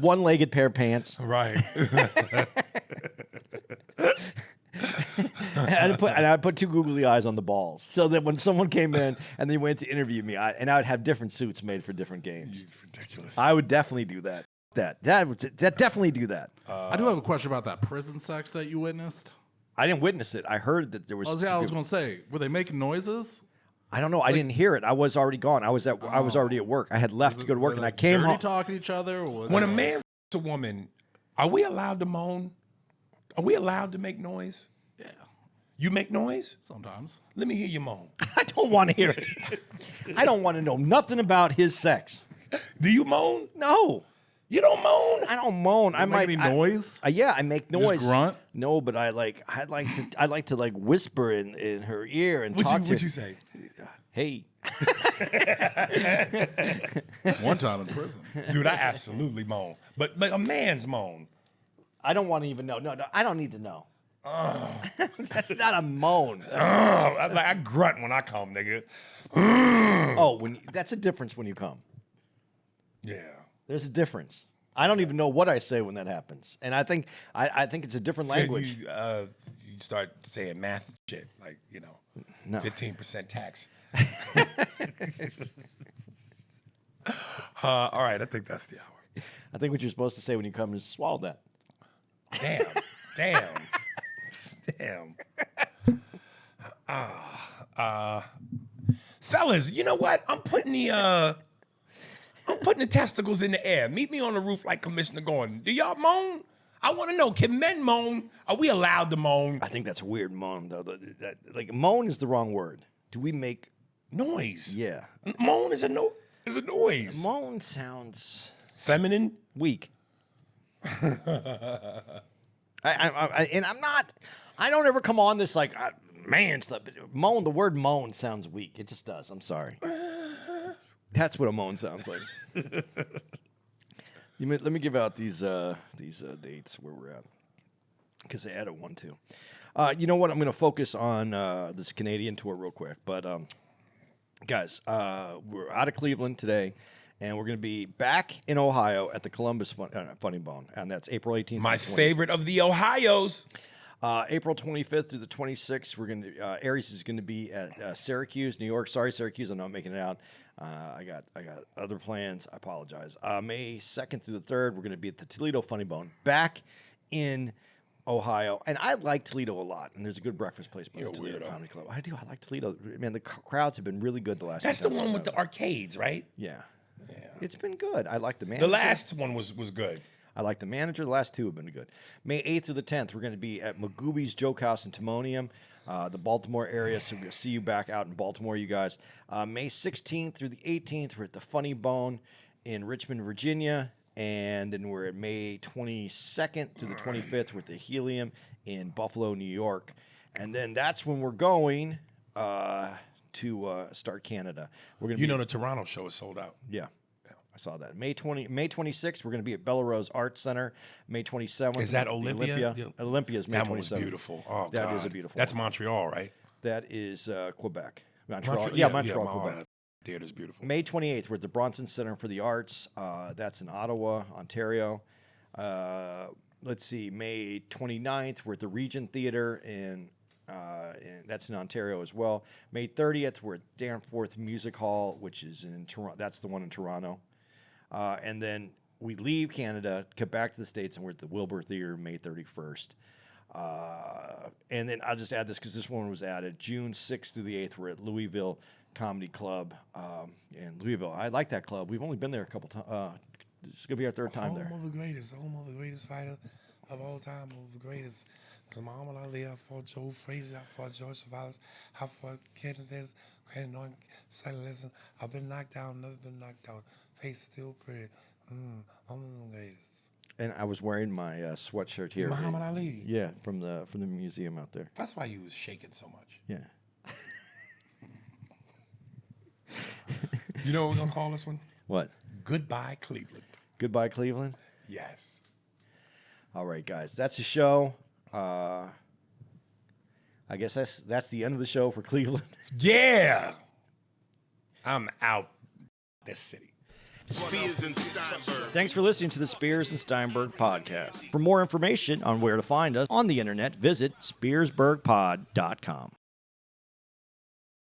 one-legged pair of pants. Right. And I'd put two googly eyes on the balls so that when someone came in and they went to interview me, I would have different suits made for different games. It's ridiculous. I would definitely do that. That definitely do that. I do have a question about that prison sex that you witnessed. I didn't witness it. I heard that there was. I was going to say, were they making noises? I don't know. I didn't hear it. I was already gone. I was already at work. I had left to go to work, and I came home. Talking to each other. Or when a man f***s a woman, are we allowed to moan? Are we allowed to make noise? Yeah. You make noise? Sometimes. Let me hear you moan. I don't want to hear it. I don't want to know nothing about his sex. Do you moan? No. You don't moan? I don't moan. I might make any noise. Yeah, I make noise. Just grunt? No, but I like to like whisper in her ear and talk to her. What'd you say? Hey. It's one time in prison. Dude, I absolutely moan. But a man's moan. I don't want to even know. No, I don't need to know. That's not a moan. I grunt when I come, nigga. That's a difference when you come. Yeah. There's a difference. I don't even know what I say when that happens, and I think it's a different language. You start saying math shit, like, 15% tax. All right, I think that's the hour. I think what you're supposed to say when you come is swallow that. Damn. Fellas, you know what? I'm putting the testicles in the air. Meet me on the roof like Commissioner Gordon. Do y'all moan? I want to know, can men moan? Are we allowed to moan? I think that's a weird moan, though. Like, moan is the wrong word. Do we make noise? Yeah. Moan is a noise. Moan sounds feminine, weak. I don't ever come on this like man stuff. Moan. The word moan sounds weak. It just does. I'm sorry. That's what a moan sounds like. Let me give out these dates where we're at, because they added one too. You know what? I'm going to focus on this Canadian tour real quick. But guys, we're out of Cleveland today, and we're going to be back in Ohio at the Columbus Funny Bone, and that's April 18th. My favorite of the Ohios. April 25th through the 26th, we're going to Aries is going to be at Syracuse, New York. Sorry, Syracuse, I'm not making it out. I got other plans. I apologize. May 2nd through the 3rd, we're going to be at the Toledo Funny Bone, back in Ohio. And I like Toledo a lot, and there's a good breakfast place by the Toledo Comedy Club. I do. I like Toledo. Man, the crowds have been really good the last. That's the one with the arcades, right? Yeah. It's been good. I like the manager. The last one was good. I like the manager. The last two have been good. May 8th through the 10th, we're going to be at Magooby's Joke House in Timonium, the Baltimore area. So we'll see you back out in Baltimore, you guys. May 16th through the 18th, we're at the Funny Bone in Richmond, Virginia. And then we're at May 22nd through the 25th, we're at the Helium in Buffalo, New York. And then that's when we're going to start Canada. We're going to the Toronto show is sold out. Yeah. I saw that. May 26th, we're going to be at Belarus Arts Center. May 27th. Is that Olympia? Olympia's May 27th. That one was beautiful. Oh, That God. is a beautiful That's one. Montreal, right? That is Quebec. Montreal, Quebec. Theater's beautiful. May 28th, we're at the Bronson Center for the Arts. That's in Ottawa, Ontario. Let's see, May 29th, we're at the Regent Theater and that's in Ontario as well. May 30th, we're at Danforth Music Hall, which is in Toronto. That's the one in Toronto. And then we leave Canada, get back to the States, and we're at the Wilbur Theater May 31st. And then I'll just add this because this one was added. June 6th through the 8th, we're at Louisville Comedy Club in Louisville. I like that club. We've only been there a couple times. It's going to be our third time there. Home of the greatest fighter of all time, of the greatest. Because Muhammad Ali, I fought Joe Frazier, I fought George Chavalis, I fought Kenneth Norton, Listen. I've been knocked down, never been knocked out. Face still pretty. I'm the greatest. And I was wearing my sweatshirt here. Muhammad Ali. Yeah, from the museum out there. That's why you was shaking so much. Yeah. You know what we're going to call this one? What? Goodbye, Cleveland. Goodbye, Cleveland. Yes. All right, guys. That's the show. I guess that's the end of the show for Cleveland. Yeah. I'm out this city. Spears and Steinberg. Thanks for listening to the Spears and Steinberg podcast. For more information on where to find us on the internet, visit spearsburgpod.com.